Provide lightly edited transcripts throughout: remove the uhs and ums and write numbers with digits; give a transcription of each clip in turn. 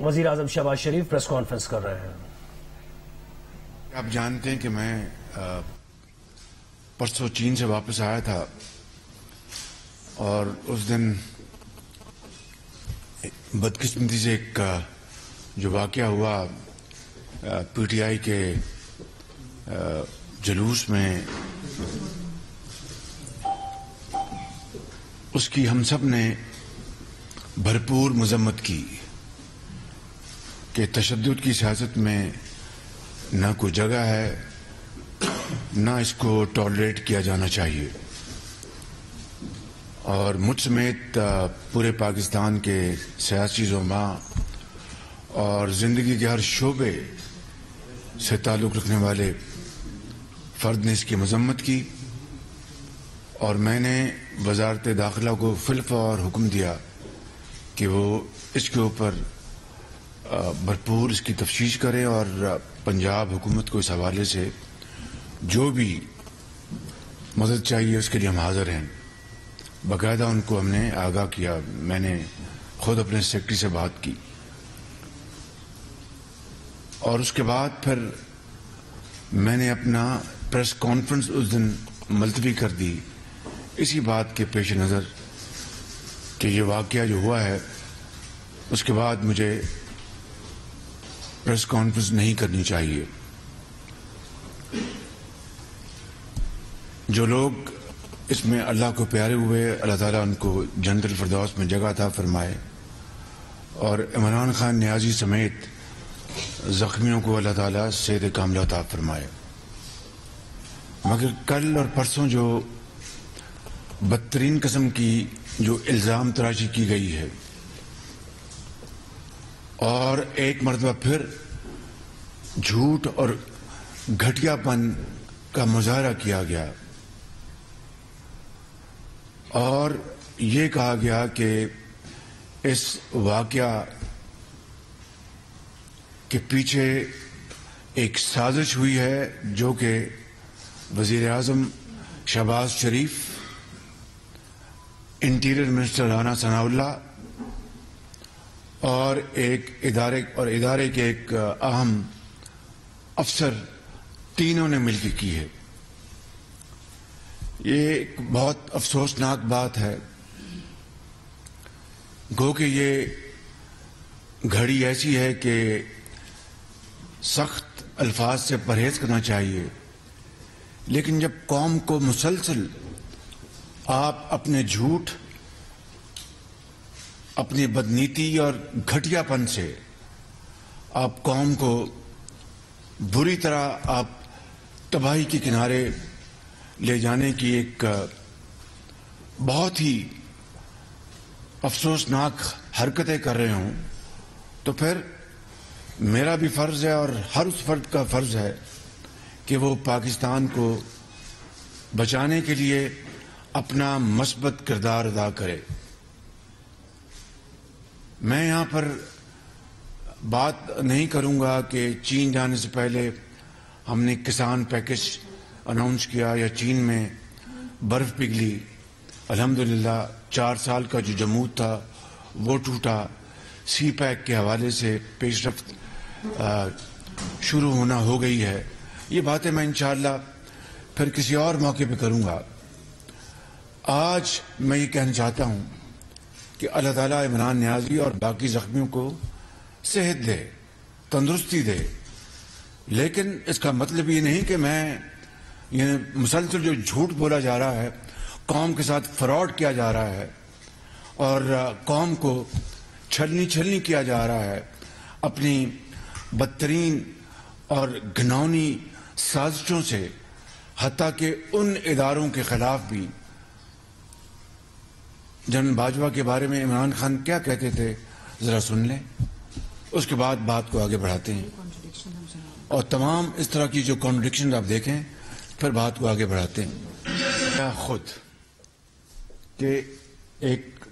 وزیر اعظم شہباز شریف press conference کر رہے ہیں۔ آپ جانتے ہیں کہ میں پرسوں چین سے واپس آیا تھا اور اس دن بدقسمتی سے ایک جو واقعہ ہوا پی ٹی آئی کے جلوس میں، اس کی ہم سب نے بھرپور مذمت کی کہ تشدد کی سیاست میں نہ کوئی جگہ ہے، نہ اس کو ٹالریٹ کیا جانا چاہیے، اور مجھ سمیت پورے پاکستان کے سیاسی زعماء اور زندگی کے ہر شعبے سے تعلق رکھنے والے فرد نے اس کی مذمت کی، اور میں نے وزارت داخلہ کو فی الفور حکم دیا کہ وہ اس کے اوپر بھرپور اس کی تفتیش کرے، اور پنجاب حکومت کو اس حوالے سے جو بھی مدد چاہیے اس کے لیے ہم حاضر ہیں۔ باقاعدہ ان کو ہم نے آگاہ کیا، میں نے خود اپنے سیکرٹری سے بات کی، اور اس کے بعد پھر میں نے اپنا پریس کانفرنس اس دن ملتوی کر دی اسی بات کے پیش نظر کہ یہ واقعہ جو ہوا ہے اس کے بعد مجھے پریس کانفرنس نہیں کرنی چاہیے۔ جو لوگ اس میں اللہ کو پیارے ہوئے، اللہ تعالیٰ ان کو جنت الفردوس میں جگہ عطا فرمائے، اور عمران خان نیازی سمیت زخمیوں کو اللہ تعالیٰ صحت کاملہ عطا فرمائے۔ مگر کل اور پرسوں جو بدترین قسم کی جو الزام تراشی کی گئی ہے، اور ایک مرتبہ پھر جھوٹ اور گھٹیا پن کا مظاہرہ کیا گیا، اور یہ کہا گیا کہ اس واقعہ کے پیچھے ایک سازش ہوئی ہے جو کہ وزیر اعظم شہباز شریف، انٹیریئر منسٹر رانا ثناء اللہ اور ادارے کے ایک اہم افسر، تینوں نے مل کے کی ہے۔ یہ ایک بہت افسوسناک بات ہے، گو کہ یہ گھڑی ایسی ہے کہ سخت الفاظ سے پرہیز کرنا چاہیے، لیکن جب قوم کو مسلسل آپ اپنے جھوٹ، اپنی بدنیتی اور گھٹیا پن سے آپ قوم کو بری طرح آپ تباہی کے کنارے لے جانے کی ایک بہت ہی افسوسناک حرکتیں کر رہے ہوں، تو پھر میرا بھی فرض ہے اور ہر اس فرد کا فرض ہے کہ وہ پاکستان کو بچانے کے لیے اپنا مثبت کردار ادا کرے۔ میں یہاں پر بات نہیں کروں گا کہ چین جانے سے پہلے ہم نے کسان پیکج اناؤنس کیا یا چین میں برف پگھلی، الحمدللہ 4 سال کا جو جمود تھا وہ ٹوٹا، سی پیک کے حوالے سے پیش رفت شروع ہونا ہو گئی ہے۔ یہ باتیں میں انشاءاللہ پھر کسی اور موقع پہ کروں گا۔ آج میں یہ کہنا چاہتا ہوں کہ اللہ تعالیٰ عمران نیازی اور باقی زخمیوں کو صحت دے، تندرستی دے، لیکن اس کا مطلب یہ نہیں کہ میں یہ مسلسل جو جھوٹ بولا جا رہا ہے، قوم کے ساتھ فراڈ کیا جا رہا ہے اور قوم کو چھلنی کیا جا رہا ہے اپنی بدترین اور گھناؤنی سازشوں سے، حتیٰ کہ ان اداروں کے خلاف بھی۔ جنرل باجوہ کے بارے میں عمران خان کیا کہتے تھے ذرا سن لیں، اس کے بعد بات کو آگے بڑھاتے ہیں، اور تمام اس طرح کی جو کانٹرڈکشن آپ دیکھیں پھر بات کو آگے بڑھاتے ہیں۔ خود کہ ایک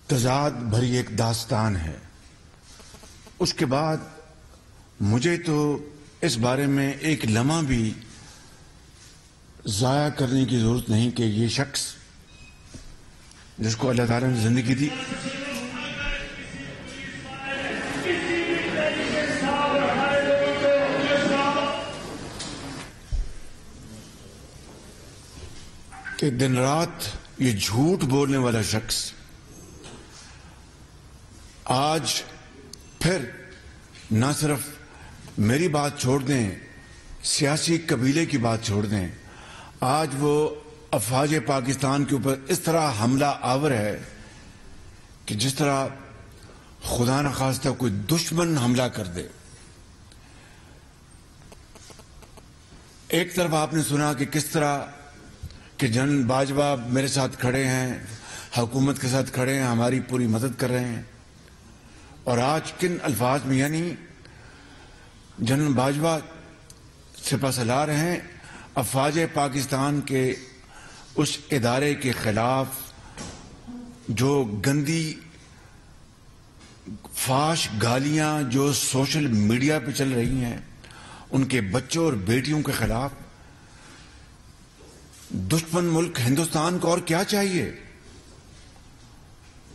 تضاد بھری ایک داستان ہے، اس کے بعد مجھے تو اس بارے میں ایک لمحہ بھی ضائع کرنے کی ضرورت نہیں کہ یہ شخص جس کو اللہ تعالیٰ نے زندگی دی، کہ دن رات یہ جھوٹ بولنے والا شخص آج پھر نہ صرف میری بات چھوڑ دیں، سیاسی قبیلے کی بات چھوڑ دیں، آج وہ افواج پاکستان کے اوپر اس طرح حملہ آور ہے کہ جس طرح خدا نخواستہ کوئی دشمن حملہ کر دے۔ ایک طرف آپ نے سنا کہ کس طرح کہ جنرل باجوہ میرے ساتھ کھڑے ہیں، حکومت کے ساتھ کھڑے ہیں، ہماری پوری مدد کر رہے ہیں، اور آج کن الفاظ میں، یعنی جنرل باجوہ سپہ سالار ہیں، افواج پاکستان کے اس ادارے کے خلاف جو گندی فاش گالیاں جو سوشل میڈیا پہ چل رہی ہیں، ان کے بچوں اور بیٹیوں کے خلاف۔ دشمن ملک ہندوستان کو اور کیا چاہیے؟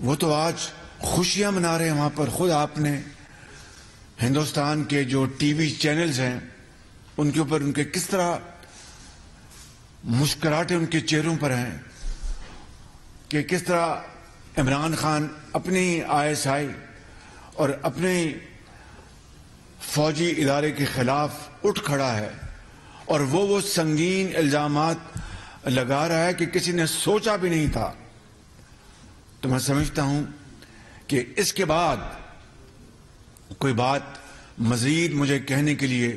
وہ تو آج خوشیاں منا رہے ہیں وہاں پر۔ خود آپ نے ہندوستان کے جو ٹی وی چینلز ہیں ان کے اوپر ان کے کس طرح مسکراہٹیں ان کے چہروں پر ہیں کہ کس طرح عمران خان اپنی ISI اور اپنے فوجی ادارے کے خلاف اٹھ کھڑا ہے، اور وہ سنگین الزامات لگا رہا ہے کہ کسی نے سوچا بھی نہیں تھا۔ تو میں سمجھتا ہوں کہ اس کے بعد کوئی بات مزید مجھے کہنے کے لیے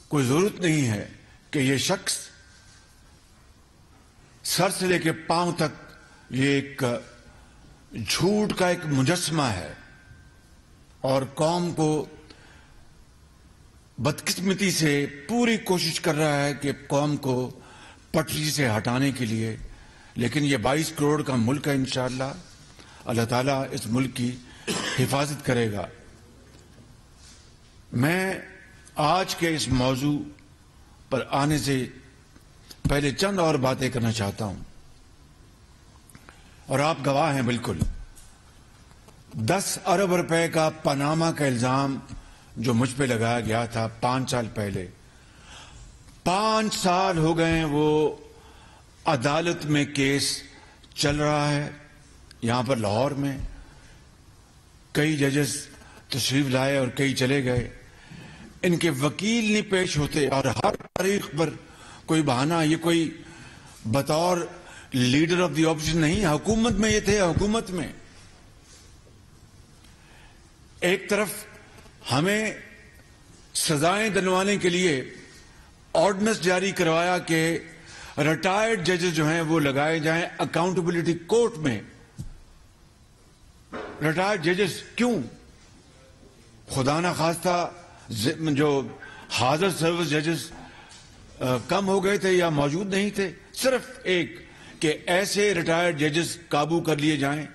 کوئی ضرورت نہیں ہے کہ یہ شخص سر سے لے کے پاؤں تک یہ ایک جھوٹ کا ایک مجسمہ ہے، اور قوم کو بدقسمتی سے پوری کوشش کر رہا ہے کہ قوم کو پٹری سے ہٹانے کے لیے۔ لیکن یہ 22 کروڑ کا ملک ہے، انشاءاللہ اللہ تعالیٰ اس ملک کی حفاظت کرے گا۔ میں آج کے اس موضوع پر آنے سے پہلے چند اور باتیں کرنا چاہتا ہوں، اور آپ گواہ ہیں بالکل۔ 10 ارب روپے کا پاناما کا الزام جو مجھ پہ لگایا گیا تھا 5 سال پہلے، 5 سال ہو گئے وہ عدالت میں کیس چل رہا ہے۔ یہاں پر لاہور میں کئی ججز تشریف لائے اور کئی چلے گئے، ان کے وکیل نہیں پیش ہوتے، اور ہر تاریخ پر کوئی بہانہ۔ یہ کوئی بطور لیڈر آف دی اپوزیشن نہیں، حکومت میں یہ تھے، حکومت میں ایک طرف ہمیں سزائیں دلوانے کے لیے آرڈیننس جاری کروایا کہ ریٹائرڈ ججز جو ہیں وہ لگائے جائیں اکاؤنٹیبلٹی کورٹ میں۔ ریٹائرڈ ججز کیوں؟ خدا نخواستہ جو حاضر سروس ججز کم ہو گئے تھے یا موجود نہیں تھے؟ صرف ایک کہ ایسے ریٹائرڈ ججز قابو کر لیے جائیں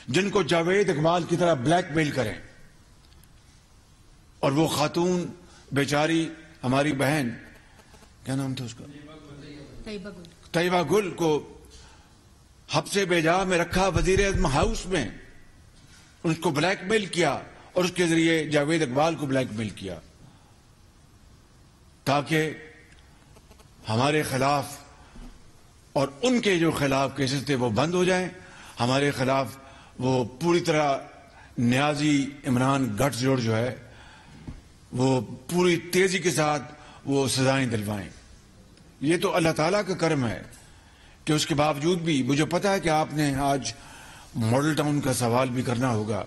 جن کو جاوید اقبال کی طرح بلیک میل کریں، اور وہ خاتون بیچاری ہماری بہن، کیا نام تھا اس کا، طیبہ گل کو حبس بیجا میں رکھا وزیر اعظم ہاؤس میں، اس کو بلیک میل کیا اور اس کے ذریعے جاوید اقبال کو بلیک میل کیا تاکہ ہمارے خلاف اور ان کے جو خلاف کیسز تھے وہ بند ہو جائیں، ہمارے خلاف وہ پوری طرح نیازی عمران گٹھ جوڑ جو ہے وہ پوری تیزی کے ساتھ وہ سزائیں دلوائیں۔ یہ تو اللہ تعالیٰ کا کرم ہے کہ اس کے باوجود بھی مجھے پتا ہے کہ آپ نے آج ماڈل ٹاؤن کا سوال بھی کرنا ہوگا۔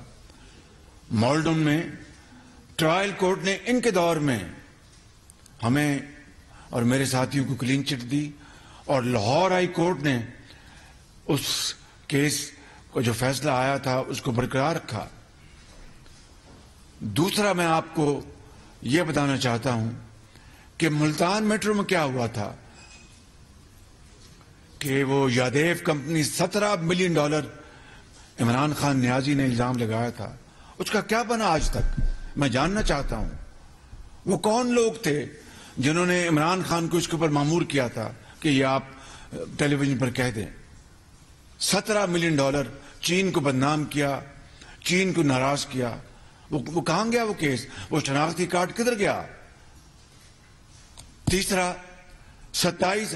ماڈل ٹاؤن میں ٹرائل کورٹ نے ان کے دور میں ہمیں اور میرے ساتھیوں کو کلین چٹ دی، اور لاہور ہائی کورٹ نے اس کیس کو جو فیصلہ آیا تھا اس کو برقرار رکھا۔ دوسرا میں آپ کو یہ بتانا چاہتا ہوں کہ ملتان میٹرو میں کیا ہوا تھا کہ وہ یادیو کمپنی $17 ملین عمران خان نیازی نے الزام لگایا تھا، اس کا کیا بنا آج تک؟ میں جاننا چاہتا ہوں وہ کون لوگ تھے جنہوں نے عمران خان کو اس کے اوپر مامور کیا تھا کہ یہ آپ ٹیلی ویژن پر کہہ دیں۔ $17 ملین، چین کو بدنام کیا، چین کو ناراض کیا۔ وہ کہاں گیا وہ کیس؟ وہ شناختی کارڈ کدھر گیا؟ تیسرا، 27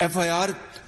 FIR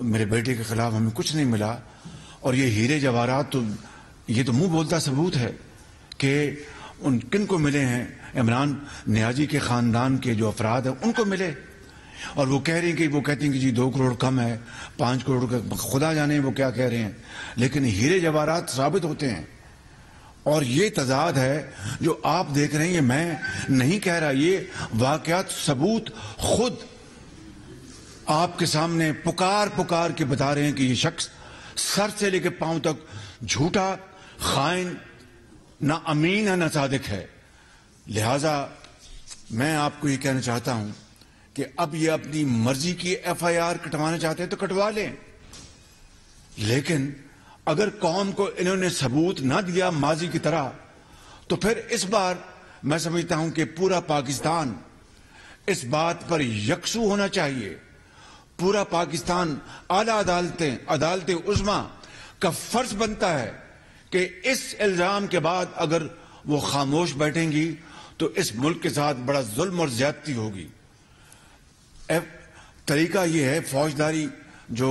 میرے بیٹے کے خلاف ہمیں کچھ نہیں ملا. اور یہ ہیرے جواہرات تو یہ تو منہ بولتا ثبوت ہے کہ ان کن کو ملے ہیں. عمران نیازی کے خاندان کے جو افراد ہیں ان کو ملے. اور وہ کہہ رہے ہیں کہ وہ کہتے ہیں کہ جی 2 کروڑ کم ہے, 5 کروڑ کا, خدا جانے وہ کیا کہہ رہے ہیں, لیکن ہیرے جواہرات ثابت ہوتے ہیں. اور یہ تضاد ہے جو آپ دیکھ رہے ہیں, یہ میں نہیں کہہ رہا, یہ واقعات ثبوت خود آپ کے سامنے پکار کے بتا رہے ہیں کہ یہ شخص سر سے لے کے پاؤں تک جھوٹا, خائن, نہ امین ہے نہ صادق ہے. لہذا میں آپ کو یہ کہنا چاہتا ہوں کہ اب یہ اپنی مرضی کی FIR کٹوانا چاہتے ہیں تو کٹوا لیں, لیکن اگر قوم کو انہوں نے ثبوت نہ دیا ماضی کی طرح, تو پھر اس بار میں سمجھتا ہوں کہ پورا پاکستان اس بات پر یکسو ہونا چاہیے. پورا پاکستان اعلیٰ عدالت عظمیٰ کا فرض بنتا ہے کہ اس الزام کے بعد اگر وہ خاموش بیٹھیں گی تو اس ملک کے ساتھ بڑا ظلم اور زیادتی ہوگی. طریقہ یہ ہے, فوجداری جو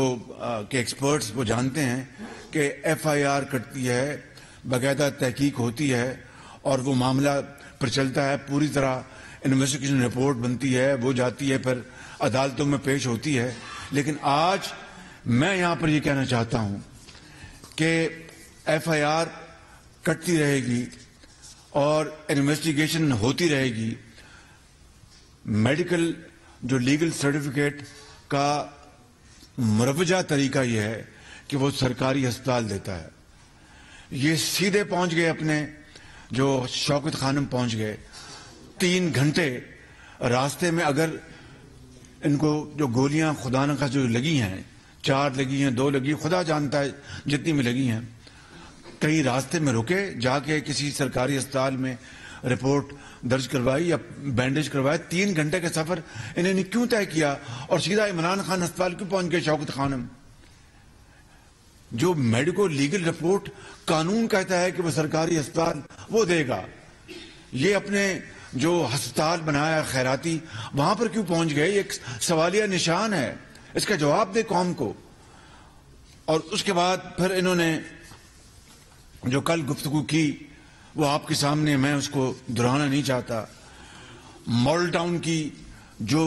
کہ ایکسپرٹس وہ جانتے ہیں کہ FIR کٹتی ہے, باقاعدہ تحقیق ہوتی ہے اور وہ معاملہ پر چلتا ہے, پوری طرح انویسٹیگیشن رپورٹ بنتی ہے, وہ جاتی ہے, پھر عدالتوں میں پیش ہوتی ہے. لیکن آج میں یہاں پر یہ کہنا چاہتا ہوں کہ FIR کٹتی رہے گی اور انویسٹیگیشن ہوتی رہے گی. میڈیکل جو لیگل سرٹیفکیٹ کا مروجہ طریقہ یہ ہے کہ وہ سرکاری ہسپتال دیتا ہے. یہ سیدھے پہنچ گئے اپنے جو شوکت خانم پہنچ گئے, 3 گھنٹے راستے میں اگر ان کو جو گولیاں خدا نخواستہ جو لگی ہیں, 4 لگی ہیں, 2 لگی, خدا جانتا ہے جتنی میں لگی ہیں, کہیں راستے میں رکے, جا کے کسی سرکاری اسپتال میں رپورٹ درج کروائی یا بینڈیج کروائے. 3 گھنٹے کا سفر انہوں نے کیوں طے کیا اور سیدھا عمران خان ہسپتال کیوں پہنچ گئے شوکت خانم؟ جو میڈیکو لیگل رپورٹ قانون کہتا ہے کہ وہ سرکاری ہسپتال وہ دے گا, یہ اپنے جو ہسپتال بنایا خیراتی وہاں پر کیوں پہنچ گئے؟ یہ ایک سوالیہ نشان ہے, اس کا جواب دے قوم کو. اور اس کے بعد پھر انہوں نے جو کل گفتگو کی وہ آپ کے سامنے, میں اس کو دہرانا نہیں چاہتا. ماڈل ٹاؤن کی جو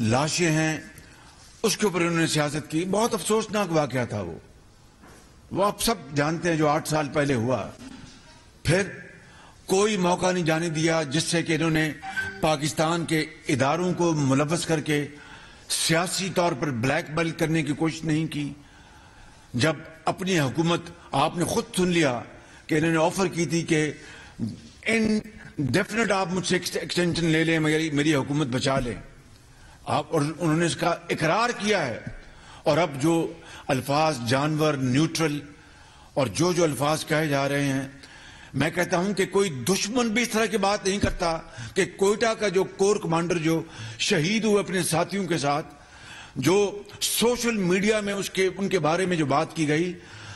لاشیں ہیں اس کے اوپر انہوں نے سیاست کی. بہت افسوسناک واقعہ تھا وہ آپ سب جانتے ہیں, جو 8 سال پہلے ہوا. پھر کوئی موقع نہیں جانے دیا جس سے کہ انہوں نے پاکستان کے اداروں کو ملوث کر کے سیاسی طور پر بلیک میل کرنے کی کوشش نہیں کی. جب اپنی حکومت, آپ نے خود سن لیا کہ انہوں نے آفر کی تھی کہ انڈیفینٹ آپ مجھ سے ایکسٹینشن لے لیں, میری حکومت بچا لیں آپ, اور انہوں نے اس کا اقرار کیا ہے. اور اب جو الفاظ جانور, نیوٹرل اور جو الفاظ کہے جا رہے ہیں, میں کہتا ہوں کہ کوئی دشمن بھی اس طرح کی بات نہیں کرتا کہ کوئٹہ کا جو کور کمانڈر جو شہید ہوئے اپنے ساتھیوں کے ساتھ, جو سوشل میڈیا میں ان کے بارے میں جو بات کی گئی,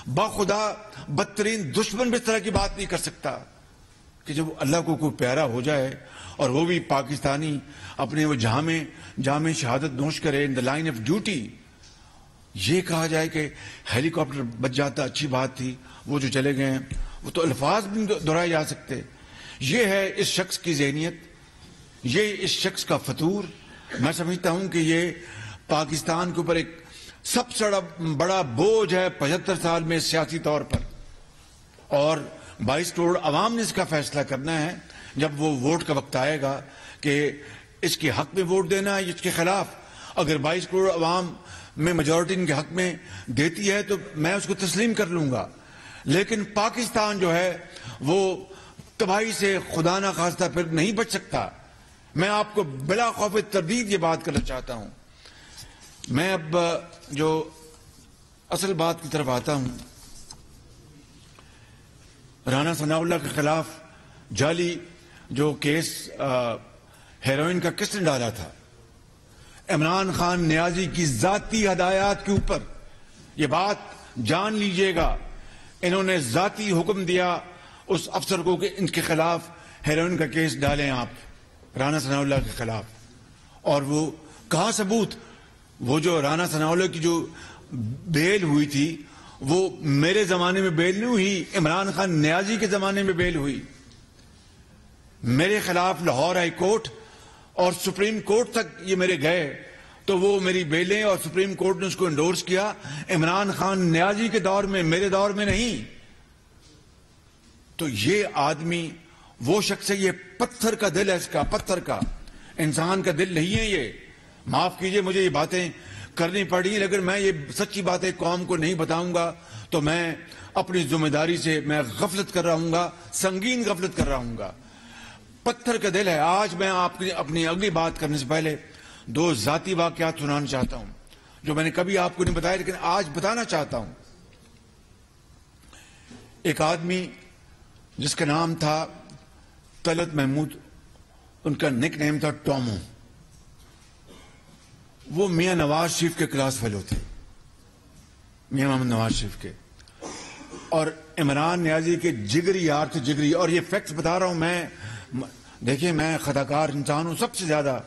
باخدا بدترین دشمن بھی اس طرح کی بات نہیں کر سکتا کہ جب اللہ کو کوئی پیارا ہو جائے اور وہ بھی پاکستانی اپنے وہ جامع شہادت نوش کرے ان دا لائن آف ڈیوٹی, یہ کہا جائے کہ ہیلی کاپٹر بچ جاتا اچھی بات تھی, وہ جو چلے گئے ہیں, وہ تو الفاظ بھی دہرائے جا سکتے. یہ ہے اس شخص کی ذہنیت, یہ اس شخص کا فطور. میں سمجھتا ہوں کہ یہ پاکستان کے اوپر ایک سب سے بڑا بوجھ ہے 75 سال میں سیاسی طور پر, اور 22 کروڑ عوام نے اس کا فیصلہ کرنا ہے جب وہ ووٹ کا وقت آئے گا کہ اس کے حق میں ووٹ دینا ہے, اس کے خلاف. اگر 22 کروڑ عوام میں میجورٹی ان کے حق میں دیتی ہے تو میں اس کو تسلیم کر لوں گا, لیکن پاکستان جو ہے وہ تباہی سے خدا نہ خواستہ پھر نہیں بچ سکتا. میں آپ کو بلا خوف تردید یہ بات کرنا چاہتا ہوں. میں اب جو اصل بات کی طرف آتا ہوں, رانا ثناء اللہ کے خلاف جعلی جو کیس ہیروئن کا کس نے ڈالا تھا, عمران خان نیازی کی ذاتی ہدایات کے اوپر. یہ بات جان لیجئے گا, انہوں نے ذاتی حکم دیا اس افسر کو کہ ان کے خلاف ہیروئن کا کیس ڈالیں آپ رانا ثناء اللہ کے خلاف. اور وہ کہاں ثبوت؟ وہ جو رانا ثناء اللہ کی جو بیل ہوئی تھی وہ میرے زمانے میں بیل نہیں ہوئی, عمران خان نیازی کے زمانے میں بیل ہوئی. میرے خلاف لاہور ہائی کورٹ اور سپریم کورٹ تک یہ میرے گئے تو وہ میری بیلیں اور سپریم کورٹ نے اس کو انڈورس کیا. عمران خان نیازی کے دور میں, میرے دور میں نہیں. تو یہ آدمی وہ شخص ہے, یہ پتھر کا دل ہے, اس کا پتھر کا, انسان کا دل نہیں ہے یہ. معاف کیجئے مجھے یہ باتیں کرنی پڑی, لیکن میں یہ سچی باتیں قوم کو نہیں بتاؤں گا تو میں اپنی ذمہ داری سے میں غفلت کر رہا ہوں گا, سنگین غفلت کر رہا ہوں گا. پتھر کا دل ہے. آج میں آپ کی اپنی اگلی بات کرنے سے پہلے 2 ذاتی واقعات سنانا چاہتا ہوں جو میں نے کبھی آپ کو نہیں بتایا لیکن آج بتانا چاہتا ہوں. ایک آدمی جس کا نام تھا طلعت محمود, ان کا نک نیم تھا ٹامو. وہ میاں نواز شریف کے کلاس فیلو تھے, میاں محمد نواز شریف کے, اور عمران نیازی کے جگری یار تھے, جگری. اور یہ فیکٹس بتا رہا ہوں میں, دیکھیں میں خطاکار انسان ہوں سب سے زیادہ,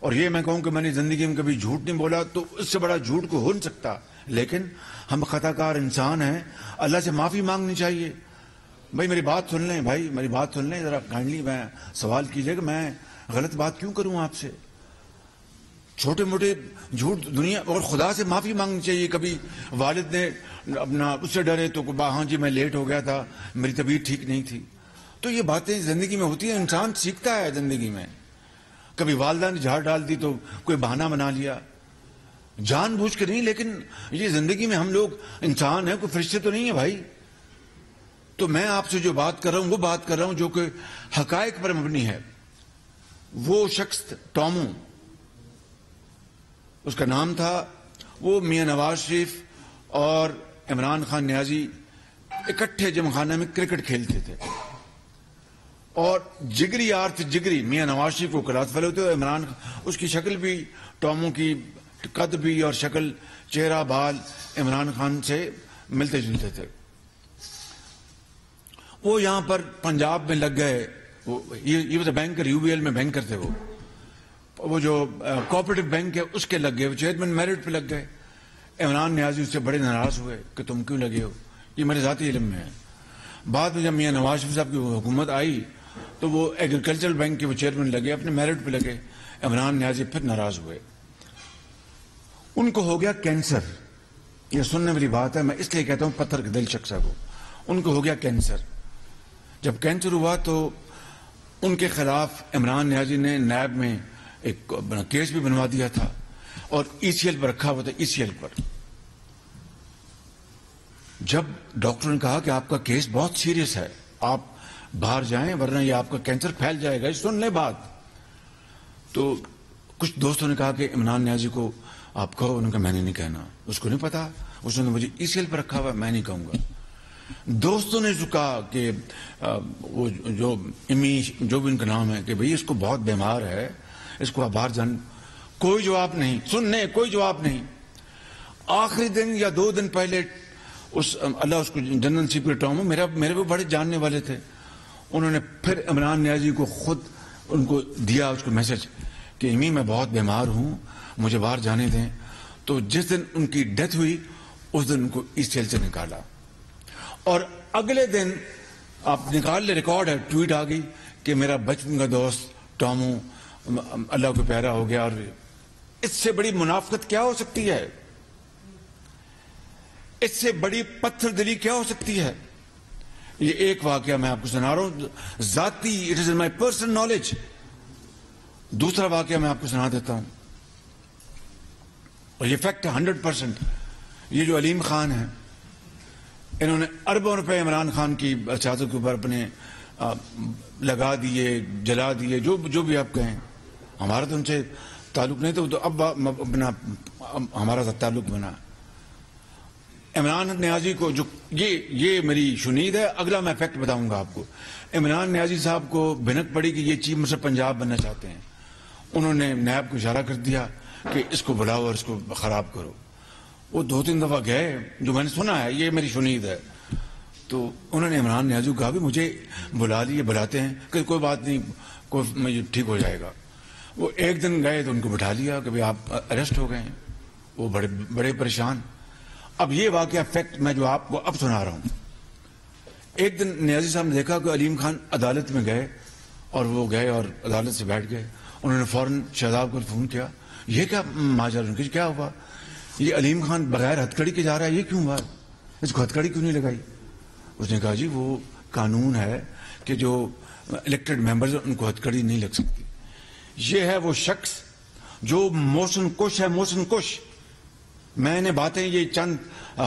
اور یہ میں کہوں کہ میں نے زندگی میں کبھی جھوٹ نہیں بولا تو اس سے بڑا جھوٹ کو ہو نہیں سکتا, لیکن ہم خطاکار انسان ہیں, اللہ سے معافی مانگنی چاہیے. بھائی میری بات سن لیں, بھائی میری بات سن لیں ذرا کائنڈلی. میں سوال کیجئے کہ میں غلط بات کیوں کروں آپ سے. چھوٹے موٹے جھوٹ دنیا, اور خدا سے معافی مانگنی چاہیے. کبھی والد نے اپنا اس سے ڈرے تو ہاں جی میں لیٹ ہو گیا تھا, میری طبیعت ٹھیک نہیں تھی. تو یہ باتیں زندگی میں ہوتی ہیں, انسان سیکھتا ہے زندگی میں. کبھی والدہ نے جھاڑ ڈال دی تو کوئی بہانہ بنا لیا, جان بوجھ کے نہیں, لیکن یہ زندگی میں ہم لوگ انسان ہیں, کوئی فرشتے تو نہیں ہے بھائی. تو میں آپ سے جو بات کر رہا ہوں وہ بات کر رہا ہوں جو کہ حقائق پر مبنی ہے. وہ شخص ٹامو, اس کا نام تھا, وہ میاں نواز شریف اور عمران خان نیازی اکٹھے جم خانہ میں کرکٹ کھیلتے تھے, اور جگری یار تھے, جگری. میاں نواز شریف کو کلاس فیلو تھے, عمران اس کی شکل بھی, ٹامو کی قد بھی اور شکل, چہرہ بال عمران خان سے ملتے جلتے تھے. وہ یہاں پر پنجاب میں لگ گئے, یہ بینکر, یو بی ایل میں بینکر تھے. وہ جو کوآپریٹو بینک ہے اس کے لگ گئے, وہ چیئرمین میرٹ پہ لگ گئے. عمران نیازی اس سے بڑے ناراض ہوئے کہ تم کیوں لگے ہو, یہ میرے ذاتی علم میں ہے. بعد میں جب میاں نواز شریف صاحب کی حکومت آئی تو وہ ایگریکلچرل بینک کے وہ چیئرمین لگے, اپنے میرٹ پہ لگے. عمران نیازی پھر ناراض ہوئے, ان کو ہو گیا کینسر. یہ سننے والی بات ہے, میں اس لیے کہتا ہوں پتھر کے دل شخص ہے وہ. ان کو ہو گیا کینسر. جب کینسر ہوا تو ان کے خلاف عمران نیازی نے نیب میں ایک کیس بھی بنوا دیا تھا, اور ای سی ایل پر رکھا ہوا تھا, ای سی ایل پر. جب ڈاکٹر نے کہا کہ آپ کا کیس بہت سیریس ہے, آپ باہر جائیں ورنہ یہ آپ کا کینسر پھیل جائے گا, سن لیں بات. تو کچھ دوستوں نے کہا کہ عمران نیازی کو آپ کہو. انہوں نے کہا میں نے نہیں کہنا, اس کو نہیں پتا, اس نے مجھے ای سی ایل پر رکھا ہوا, میں نہیں کہوں گا. دوستوں نے جو کہا کہ وہ جو بھی ان کا نام ہے کہ بھئی اس کو بہت بیمار ہے, اس کو آپ باہر جان. کوئی جواب نہیں, سننے کوئی جواب نہیں. آخری دن یا 2 دن پہلے اللہ اس کو جنرل سیکرٹری ٹامو میرے وہ بڑے جاننے والے تھے, انہوں نے پھر عمران نیازی کو خود ان کو دیا اس کو میسج کہ امی میں بہت بیمار ہوں, مجھے باہر جانے دیں. تو جس دن ان کی ڈیتھ ہوئی اس دن ان کو ای سی ایل سے نکالا, اور اگلے دن آپ نکال لے, ریکارڈ ہے, ٹویٹ آ گئی کہ میرا بچپن کا دوست ٹامو اللہ کو پیارا ہو گیا. اور اس سے بڑی منافقت کیا ہو سکتی ہے, اس سے بڑی پتھر دلی کیا ہو سکتی ہے. یہ ایک واقعہ میں آپ کو سنا رہا ہوں ذاتی, it is in my personal knowledge. دوسرا واقعہ میں آپ کو سنا دیتا ہوں, اور یہ فیکٹ ہے 100%. یہ جو علیم خان ہے, انہوں نے اربوں روپے عمران خان کی سیاست کے اوپر اپنے لگا دیے, جلا دیے, جو بھی آپ کہیں. ہمارا تو ان سے تعلق نہیں تھا, تو اب اپنا ہمارا تعلق بنا. عمران نیازی کو جو یہ میری شنید ہے, اگلا میں فیکٹ بتاؤں گا آپ کو. عمران نیازی صاحب کو بھنک پڑی کہ یہ چیف منسٹر پنجاب بننا چاہتے ہیں. انہوں نے نیب کو اشارہ کر دیا کہ اس کو بلاؤ اور اس کو خراب کرو. وہ 2-3 دفعہ گئے, جو میں نے سنا ہے, یہ میری شنید ہے. تو انہوں نے عمران نیازی کو کہا بھی مجھے بلا لیے, بلاتے ہیں کہ کوئی بات نہیں, کوئی ٹھیک ہو جائے گا. وہ ایک دن گئے تو ان کو بٹھا لیا کہ آپ اریسٹ ہو گئے ہیں. وہ بڑے پریشان. اب یہ واقعہ فیکٹ میں جو آپ کو اب سنا رہا ہوں. ایک دن نیازی صاحب نے دیکھا کہ علیم خان عدالت میں گئے اور وہ گئے اور عدالت سے بیٹھ گئے. انہوں نے فوراً شہزاد کو فون کیا, یہ کیا ماجرا, کیا ہوا, یہ علیم خان بغیر ہتھ کڑی کے جا رہا ہے, یہ کیوں ہوا, اس کو ہتھ کڑی کیوں نہیں لگائی؟ اس نے کہا جی وہ قانون ہے کہ جو الیکٹڈ ممبرز ان کو ہتھ کڑی نہیں لگ سکتی. یہ ہے وہ شخص جو موشن کش ہے, موشن کش. میں نے باتیں یہ چند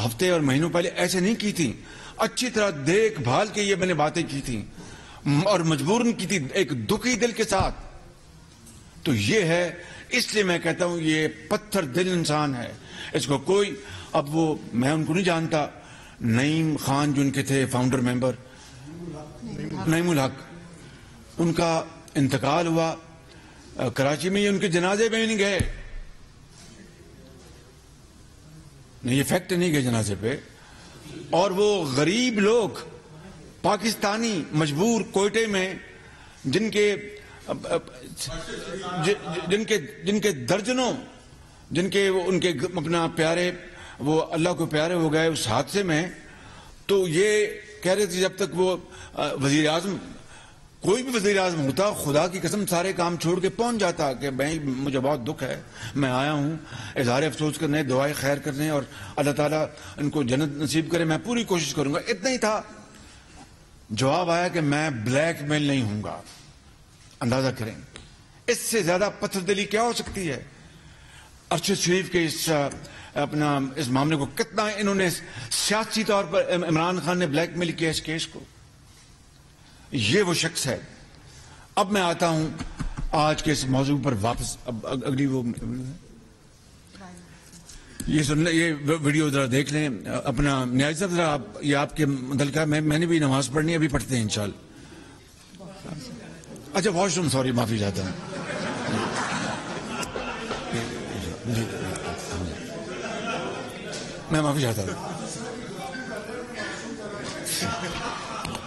ہفتے اور مہینوں پہلے ایسے نہیں کی تھیں, اچھی طرح دیکھ بھال کے یہ میں نے باتیں کی تھیں اور مجبوراً کی تھی ایک دکھی دل کے ساتھ. تو یہ ہے, اس لیے میں کہتا ہوں یہ پتھر دل انسان ہے, اس کو کوئی, اب وہ میں ان کو نہیں جانتا, نعیم خان جو ان کے تھے فاؤنڈر ممبر, نعیم الحق, ان کا انتقال ہوا کراچی میں, یہ ان کے جنازے میں نہیں گئے, نہیں یہ فیکٹ نہیں گئے جنازے پہ. اور وہ غریب لوگ پاکستانی مجبور کوئٹے میں جن کے درجنوں, جن کے ان کے اپنا پیارے, وہ اللہ کو پیارے ہو گئے اس حادثے میں, تو یہ کہہ رہے تھے جب تک وہ وزیر اعظم, کوئی بھی وزیر اعظم ہوتا خدا کی قسم سارے کام چھوڑ کے پہنچ جاتا کہ بھائی مجھے بہت دکھ ہے, میں آیا ہوں اظہار افسوس کرنے, دعائیں خیر کرنے, اور اللہ تعالیٰ ان کو جنت نصیب کرے, میں پوری کوشش کروں گا. اتنا ہی تھا. جواب آیا کہ میں بلیک میل نہیں ہوں گا. اندازہ کریں اس سے زیادہ پتھر دلی کیا ہو سکتی ہے. ارشد شریف کے اس معاملے کو کتنا انہوں نے سیاسی طور پر عمران خان نے بلیک میل کیا اس کیس کو. یہ وہ شخص ہے. اب میں آتا ہوں آج کے اس موضوع پر واپس. اب اگلی وہ یہ سن لیں, یہ ویڈیو ذرا دیکھ لیں. اپنا نیاز صاحب ذرا یہ آپ کے متعلقہ میں نے بھی نماز پڑھنی ہے, ابھی پڑھتے ہیں انشاءاللہ. اچھا واش روم, سوری, معافی چاہتا ہوں. میں معافی چاہتا ہوں.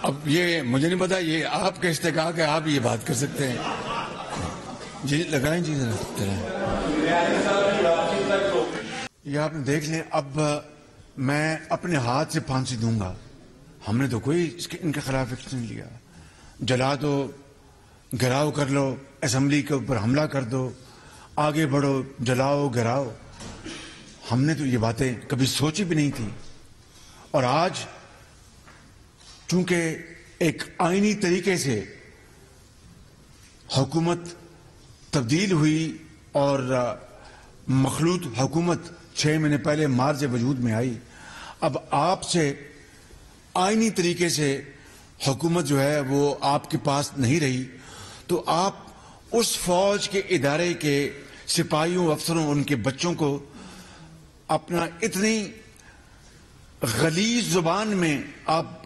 اب یہ مجھے نہیں پتا, یہ آپ کا استحقاق ہے, آپ یہ بات کر سکتے ہیں. جی لگائیں جی ذرا. یہ آپ دیکھ لیں. اب میں اپنے ہاتھ سے پھانسی دوں گا. ہم نے تو کوئی ان کے خلاف ایکشن نہیں لیا. جلا دو, گھراؤ کر لو, اسمبلی کے اوپر حملہ کر دو, آگے بڑھو, جلاؤ گھراؤ, ہم نے تو یہ باتیں کبھی سوچی بھی نہیں تھی. اور آج چونکہ ایک آئینی طریقے سے حکومت تبدیل ہوئی اور مخلوط حکومت 6 مہینے پہلے مارچ وجود میں آئی, اب آپ سے آئینی طریقے سے حکومت جو ہے وہ آپ کے پاس نہیں رہی, تو آپ اس فوج کے ادارے کے سپاہیوں, افسروں, ان کے بچوں کو اپنا اتنی غلیظ زبان میں آپ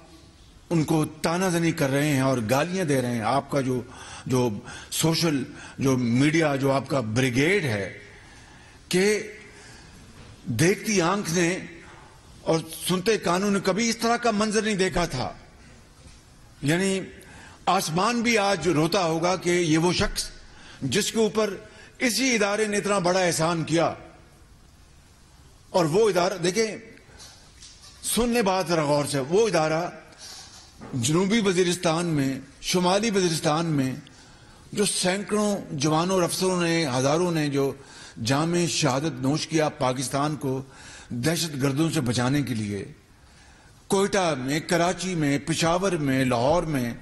ان کو تانا زنی کر رہے ہیں اور گالیاں دے رہے ہیں. آپ کا جو سوشل جو میڈیا, جو آپ کا بریگیڈ ہے, کہ دیکھتی آنکھ نے اور سنتے کانوں نے کبھی اس طرح کا منظر نہیں دیکھا تھا. یعنی آسمان بھی آج روتا ہوگا کہ یہ وہ شخص جس کے اوپر اسی ادارے نے اتنا بڑا احسان کیا. اور وہ ادارہ دیکھیں, سننے بات ذرا غور سے, وہ ادارہ جنوبی وزیرستان میں, شمالی وزیرستان میں جو سینکڑوں جوانوں اور افسروں نے, ہزاروں نے جو جام شہادت نوش کیا پاکستان کو دہشت گردوں سے بچانے کے لیے, کوئٹہ میں, کراچی میں, پشاور میں, لاہور میں,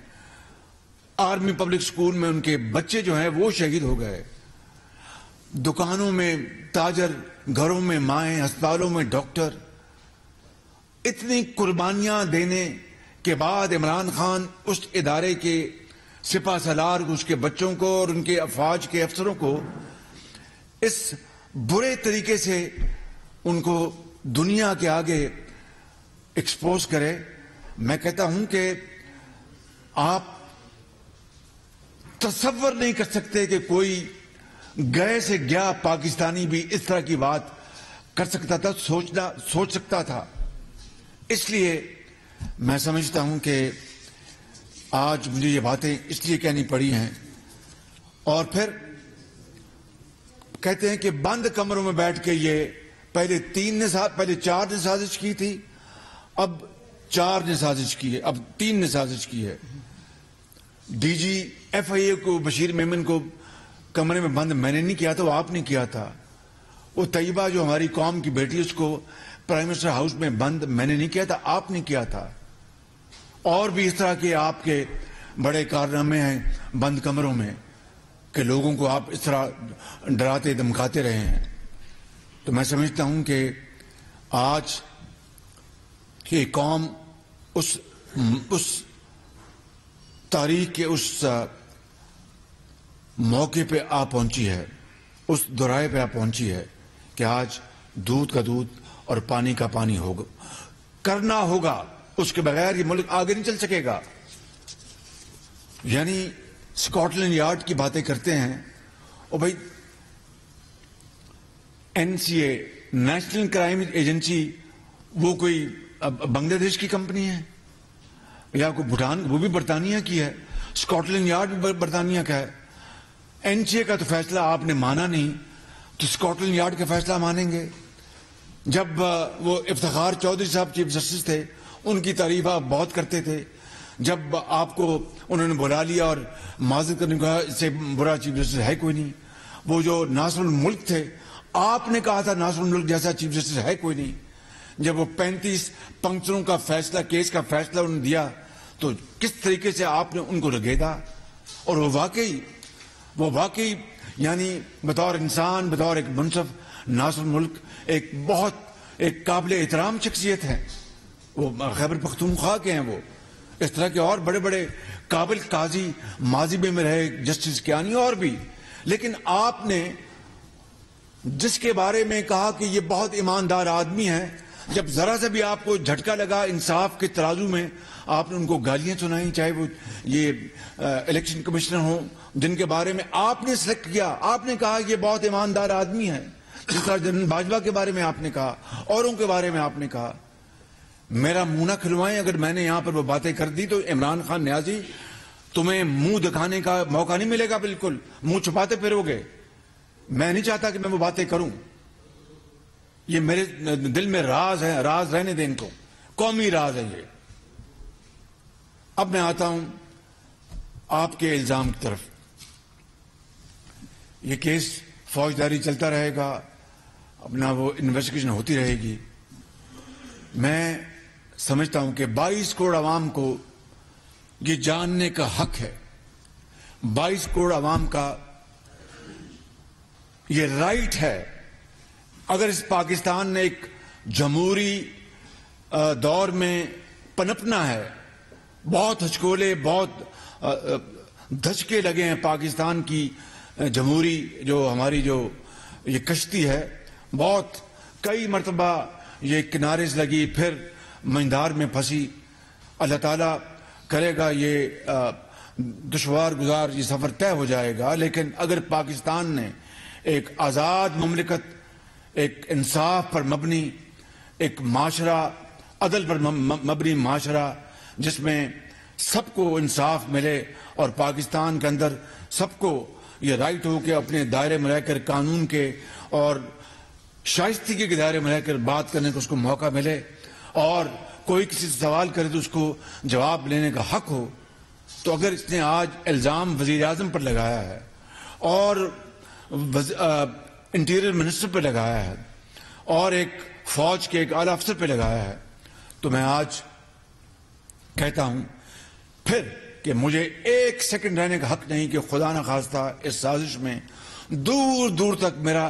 آرمی پبلک سکول میں ان کے بچے جو ہیں وہ شہید ہو گئے. دکانوں میں تاجر, گھروں میں مائیں, ہسپتالوں میں ڈاکٹر. اتنی قربانیاں دینے کے بعد عمران خان اس ادارے کے سپہ سالار, اس کے بچوں کو اور ان کے افواج کے افسروں کو اس برے طریقے سے ان کو دنیا کے آگے ایکسپوز کرے. میں کہتا ہوں کہ آپ تصور نہیں کر سکتے کہ کوئی گئے سے گیا پاکستانی بھی اس طرح کی بات کر سکتا تھا, سوچ سکتا تھا. اس لیے میں سمجھتا ہوں کہ آج مجھے یہ باتیں اس لیے کہنی پڑی ہیں. اور پھر کہتے ہیں کہ بند کمروں میں بیٹھ کے یہ پہلے 4 نے سازش کی تھی، اب 4 نے سازش کی ہے، اب 3 نے سازش کی ہے۔ ڈی جی FIA کو، بشیر میمن کو کمرے میں بند میں نے نہیں کیا تھا، وہ آپ نے کیا تھا۔ وہ طیبہ جو ہماری قوم کی بیٹی، اس کو پرائم منسٹر ہاؤس میں بند میں نے نہیں کیا تھا، آپ نے کیا تھا۔ اور بھی اس طرح کے آپ کے بڑے کارنامے ہیں بند کمروں میں کہ لوگوں کو آپ اس طرح ڈراتے دھمکاتے رہے ہیں۔ تو میں سمجھتا ہوں کہ آج یہ قوم اس تاریخ کے اس موقع پہ آ پہنچی ہے، اس دورائے پہ آ پہنچی ہے کہ آج دودھ کا دودھ اور پانی کا پانی ہوگا، کرنا ہوگا، اس کے بغیر یہ ملک آگے نہیں چل سکے گا۔ یعنی اسکاٹ یارڈ کی باتیں کرتے ہیں، اور بھائی NCA نیشنل کرائم ایجنسی وہ کوئی بنگلہ دیش کی کمپنی ہے یا کوئی بھوٹان؟ وہ بھی برطانیہ کی ہے، اسکاٹ یارڈ بھی برطانیہ کا ہے۔ NCA کا تو فیصلہ آپ نے مانا نہیں، تو اسکاٹ یارڈ کا فیصلہ مانیں گے؟ جب وہ افتخار چودھری صاحب چیف جسٹس تھے، ان کی تعریف آپ بہت کرتے تھے۔ جب آپ کو انہوں نے بلا لیا اور معذرت کرنے کو کہا، اس سے برا چیف جسٹس ہے کوئی نہیں۔ وہ جو ناصر الملک تھے، آپ نے کہا تھا ناصر الملک جیسا چیف جسٹس ہے کوئی نہیں۔ جب وہ 35 پنکچروں کا فیصلہ، کیس کا فیصلہ انہوں نے دیا، تو کس طریقے سے آپ نے ان کو رگیدا۔ اور وہ واقعی یعنی بطور انسان، بطور ایک منصف، ناصر الملک ایک قابل احترام شخصیت ہے۔ وہ خیبر پختونخوا کے ہیں۔ وہ اس طرح کے اور بڑے بڑے قابل قاضی ماضی میں رہے، جسٹس کیانی اور بھی۔ لیکن آپ نے جس کے بارے میں کہا کہ یہ بہت ایماندار آدمی ہے، جب ذرا سے بھی آپ کو جھٹکا لگا انصاف کے ترازو میں، آپ نے ان کو گالیاں سنائیں، چاہے وہ یہ الیکشن کمشنر ہوں جن کے بارے میں آپ نے سلیکٹ کیا۔ آپ نے کہا یہ بہت ایماندار آدمی ہے، جس طرح جنرل باجوہ کے بارے میں آپ نے کہا، اوروں کے بارے میں آپ نے کہا۔ میرا منہ نہ کھلوائیں، اگر میں نے یہاں پر وہ باتیں کر دی تو عمران خان نیازی تمہیں منہ دکھانے کا موقع نہیں ملے گا، بالکل منہ چھپاتے پھرو گے۔ میں نہیں چاہتا کہ میں وہ باتیں کروں، یہ میرے دل میں راز ہے، راز رہنے دیں ان کو، قومی راز ہے یہ۔ اب میں آتا ہوں آپ کے الزام کی طرف۔ یہ کیس فوجداری چلتا رہے گا، اپنا وہ انویسٹیگیشن ہوتی رہے گی۔ میں سمجھتا ہوں کہ 22 کروڑ عوام کو یہ جاننے کا حق ہے، 22 کروڑ عوام کا یہ رائٹ ہے۔ اگر اس پاکستان نے ایک جمہوری دور میں پنپنا ہے، بہت ہچکولے، بہت دھچکے لگے ہیں پاکستان کی جمہوری جو ہماری جو یہ کشتی ہے، بہت کئی مرتبہ یہ کنارے سے لگی، پھر مندار میں پھنسی۔ اللہ تعالیٰ کرے گا یہ دشوار گزار یہ سفر طے ہو جائے گا۔ لیکن اگر پاکستان نے ایک آزاد مملکت، ایک انصاف پر مبنی ایک معاشرہ، عدل پر مبنی معاشرہ جس میں سب کو انصاف ملے اور پاکستان کے اندر سب کو یہ رائٹ ہو کہ اپنے دائرے میں رہ کر قانون کے اور شائستگی کے دائرے میں رہ کر بات کرنے کو اس کو موقع ملے، اور کوئی کسی سے سوال کرے تو اس کو جواب لینے کا حق ہو، تو اگر اس نے آج الزام وزیر اعظم پر لگایا ہے اور انٹیریئر منسٹر پہ لگایا ہے اور ایک فوج کے ایک اعلیٰ افسر پہ لگایا ہے، تو میں آج کہتا ہوں پھر کہ مجھے ایک سیکنڈ رہنے کا حق نہیں کہ خدا نہ خواستہ اس سازش میں دور دور تک میرا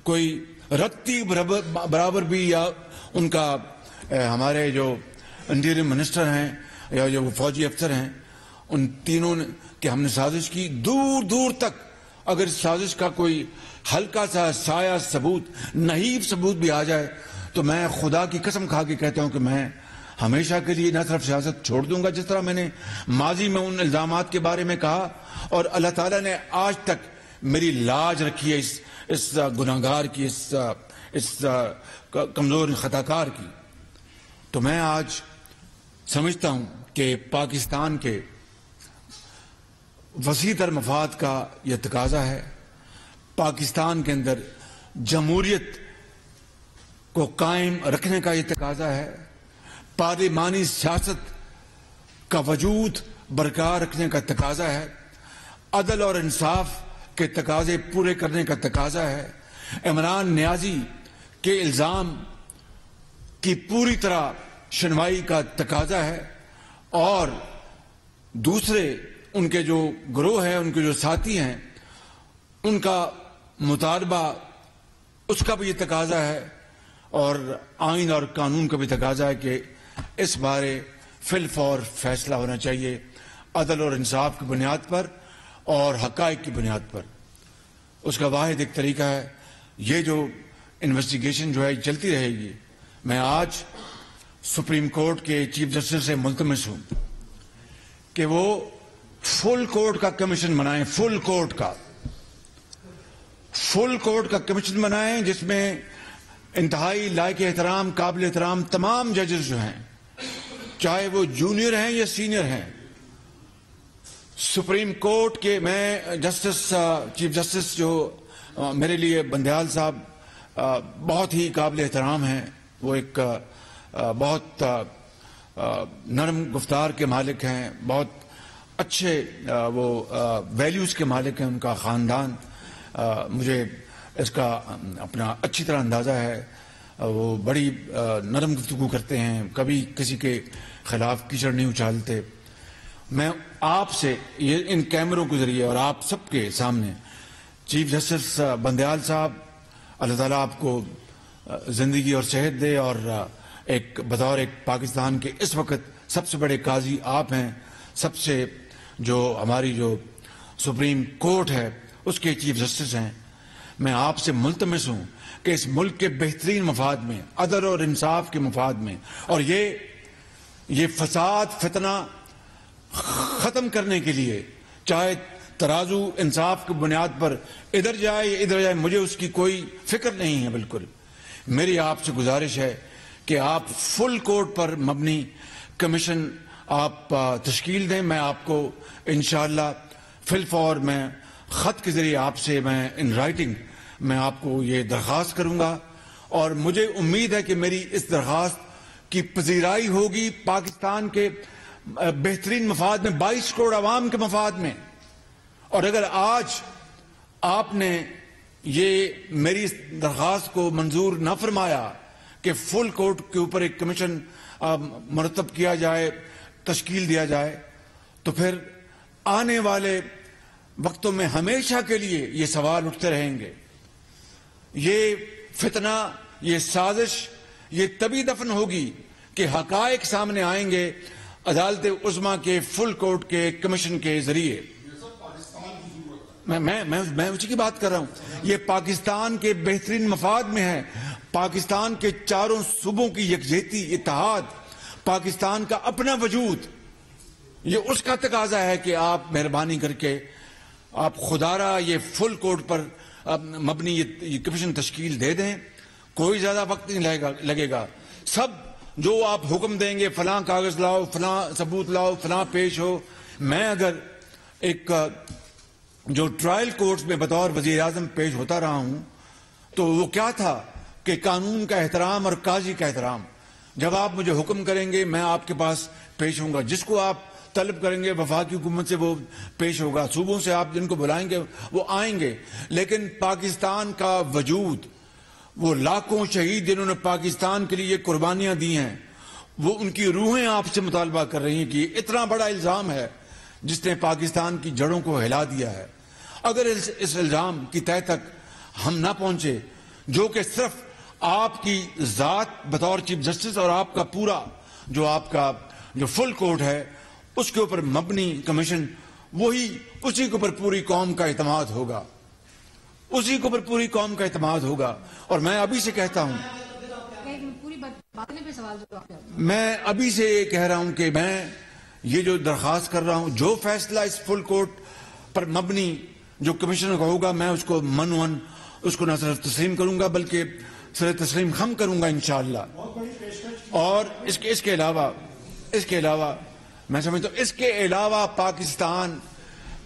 کوئی رتی برابر بھی، یا ان کا ہمارے جو انٹیریئر منسٹر ہیں یا جو فوجی افسر ہیں، ان تینوں نے کہ ہم نے سازش کی، دور دور تک اگر اس سازش کا کوئی ہلکا سا سایہ ثبوت، نحیف ثبوت بھی آ جائے، تو میں خدا کی قسم کھا کے کہتا ہوں کہ میں ہمیشہ کے لیے نہ صرف سیاست چھوڑ دوں گا، جس طرح میں نے ماضی میں ان الزامات کے بارے میں کہا، اور اللہ تعالیٰ نے آج تک میری لاج رکھی ہے اس گناہگار کی، اس کمزور خطاکار کی۔ تو میں آج سمجھتا ہوں کہ پاکستان کے وسیع تر مفاد کا یہ تقاضا ہے، پاکستان کے اندر جمہوریت کو قائم رکھنے کا یہ تقاضا ہے، پارلیمانی سیاست کا وجود برقرار رکھنے کا تقاضا ہے، عدل اور انصاف کے تقاضے پورے کرنے کا تقاضا ہے، عمران نیازی کے الزام کی پوری طرح شنوائی کا تقاضا ہے، اور دوسرے ان کے جو گروہ ہیں، ان کے جو ساتھی ہیں، ان کا مطالبہ اس کا بھی یہ تقاضا ہے، اور آئین اور قانون کا بھی تقاضا ہے کہ اس بارے فی الفور فیصلہ ہونا چاہیے، عدل اور انصاف کی بنیاد پر اور حقائق کی بنیاد پر۔ اس کا واحد ایک طریقہ ہے، یہ جو انویسٹیگیشن جو ہے چلتی رہے گی۔ میں آج سپریم کورٹ کے چیف جسٹس سے ملتمس ہوں کہ وہ فل کورٹ کا کمیشن بنائیں، فل کورٹ کا کمیشن بنائیں، جس میں انتہائی لائق احترام، قابل احترام تمام ججز جو ہیں، چاہے وہ جونیئر ہیں یا سینئر ہیں، سپریم کورٹ کے میں چیف جسٹس جو میرے لیے بندیال صاحب بہت ہی قابل احترام ہیں، وہ ایک بہت نرم گفتار کے مالک ہیں، بہت اچھے وہ ویلیوز کے مالک ہیں، ان کا خاندان، مجھے اس کا اپنا اچھی طرح اندازہ ہے، وہ بڑی نرم گفتگو کرتے ہیں، کبھی کسی کے خلاف کیچڑ نہیں اچھالتے۔ میں آپ سے یہ ان کیمروں کے ذریعے اور آپ سب کے سامنے چیف جسٹس بندیال صاحب، اللہ تعالیٰ آپ کو زندگی اور صحت دے، اور بطور ایک پاکستان کے اس وقت سب سے بڑے قاضی آپ ہیں، سب سے جو ہماری جو سپریم کورٹ ہے اس کے چیف جسٹس ہیں۔ میں آپ سے ملتمس ہوں کہ اس ملک کے بہترین مفاد میں، عدل اور انصاف کے مفاد میں، اور یہ فساد فتنہ ختم کرنے کے لیے، چاہے ترازو انصاف کی بنیاد پر ادھر جائے یا ادھر جائے، مجھے اس کی کوئی فکر نہیں ہے بالکل۔ میری آپ سے گزارش ہے کہ آپ فل کورٹ پر مبنی کمیشن آپ تشکیل دیں۔ میں آپ کو انشاءاللہ فی الفور میں خط کے ذریعے آپ سے میں ان رائٹنگ میں آپ کو یہ درخواست کروں گا، اور مجھے امید ہے کہ میری اس درخواست کی پذیرائی ہوگی پاکستان کے بہترین مفاد میں، 22 کروڑ عوام کے مفاد میں۔ اور اگر آج آپ نے یہ میری اس درخواست کو منظور نہ فرمایا کہ فل کورٹ کے اوپر ایک کمیشن مرتب کیا جائے، تشکیل دیا جائے، تو پھر آنے والے وقتوں میں ہمیشہ کے لیے یہ سوال اٹھتے رہیں گے۔ یہ فتنہ، یہ سازش، یہ تبھی دفن ہوگی کہ حقائق سامنے آئیں گے عدالت عظمیٰ کے فل کورٹ کے کمیشن کے ذریعے۔ میں اسی کی بات کر رہا ہوں، یہ پاکستان کے بہترین مفاد میں ہے، پاکستان کے چاروں صوبوں کی یکجہتی، اتحاد، پاکستان کا اپنا وجود، یہ اس کا تقاضا ہے کہ آپ مہربانی کر کے آپ خدارہ یہ فل کورٹ پر مبنی یہ کمیشن تشکیل دے دیں۔ کوئی زیادہ وقت نہیں لگے گا، سب جو آپ حکم دیں گے، فلاں کاغذ لاؤ، فلاں ثبوت لاؤ، فلاں پیش ہو۔ میں اگر ایک جو ٹرائل کورٹس میں بطور وزیر اعظم پیش ہوتا رہا ہوں، تو وہ کیا تھا کہ قانون کا احترام اور قاضی کا احترام۔ جب آپ مجھے حکم کریں گے میں آپ کے پاس پیش ہوں گا، جس کو آپ طلب کریں گے وفاقی حکومت سے وہ پیش ہوگا، صوبوں سے آپ جن کو بلائیں گے وہ آئیں گے۔ لیکن پاکستان کا وجود، وہ لاکھوں شہید جنہوں نے پاکستان کے لیے قربانیاں دی ہیں، وہ ان کی روحیں آپ سے مطالبہ کر رہی ہیں کہ اتنا بڑا الزام ہے جس نے پاکستان کی جڑوں کو ہلا دیا ہے۔ اگر اس الزام کی تہہ تک ہم نہ پہنچے، جو کہ صرف آپ کی ذات بطور چیف جسٹس اور آپ کا پورا جو آپ کا جو فل کورٹ ہے اس کے اوپر مبنی کمیشن، اسی کے اوپر پوری قوم کا اعتماد ہوگا، اسی کے اوپر پوری قوم کا اعتماد ہوگا۔ اور میں ابھی سے کہتا ہوں، میں ابھی سے یہ کہہ رہا ہوں کہ میں یہ جو درخواست کر رہا ہوں، جو فیصلہ اس فل کورٹ پر مبنی جو کمیشن کا ہوگا، میں اس کو منون اس کو نہ صرف تسلیم کروں گا بلکہ صرف تسلیم خم کروں گا انشاءاللہ۔ اور اس کے علاوہ میں سمجھتا ہوں اس کے علاوہ پاکستان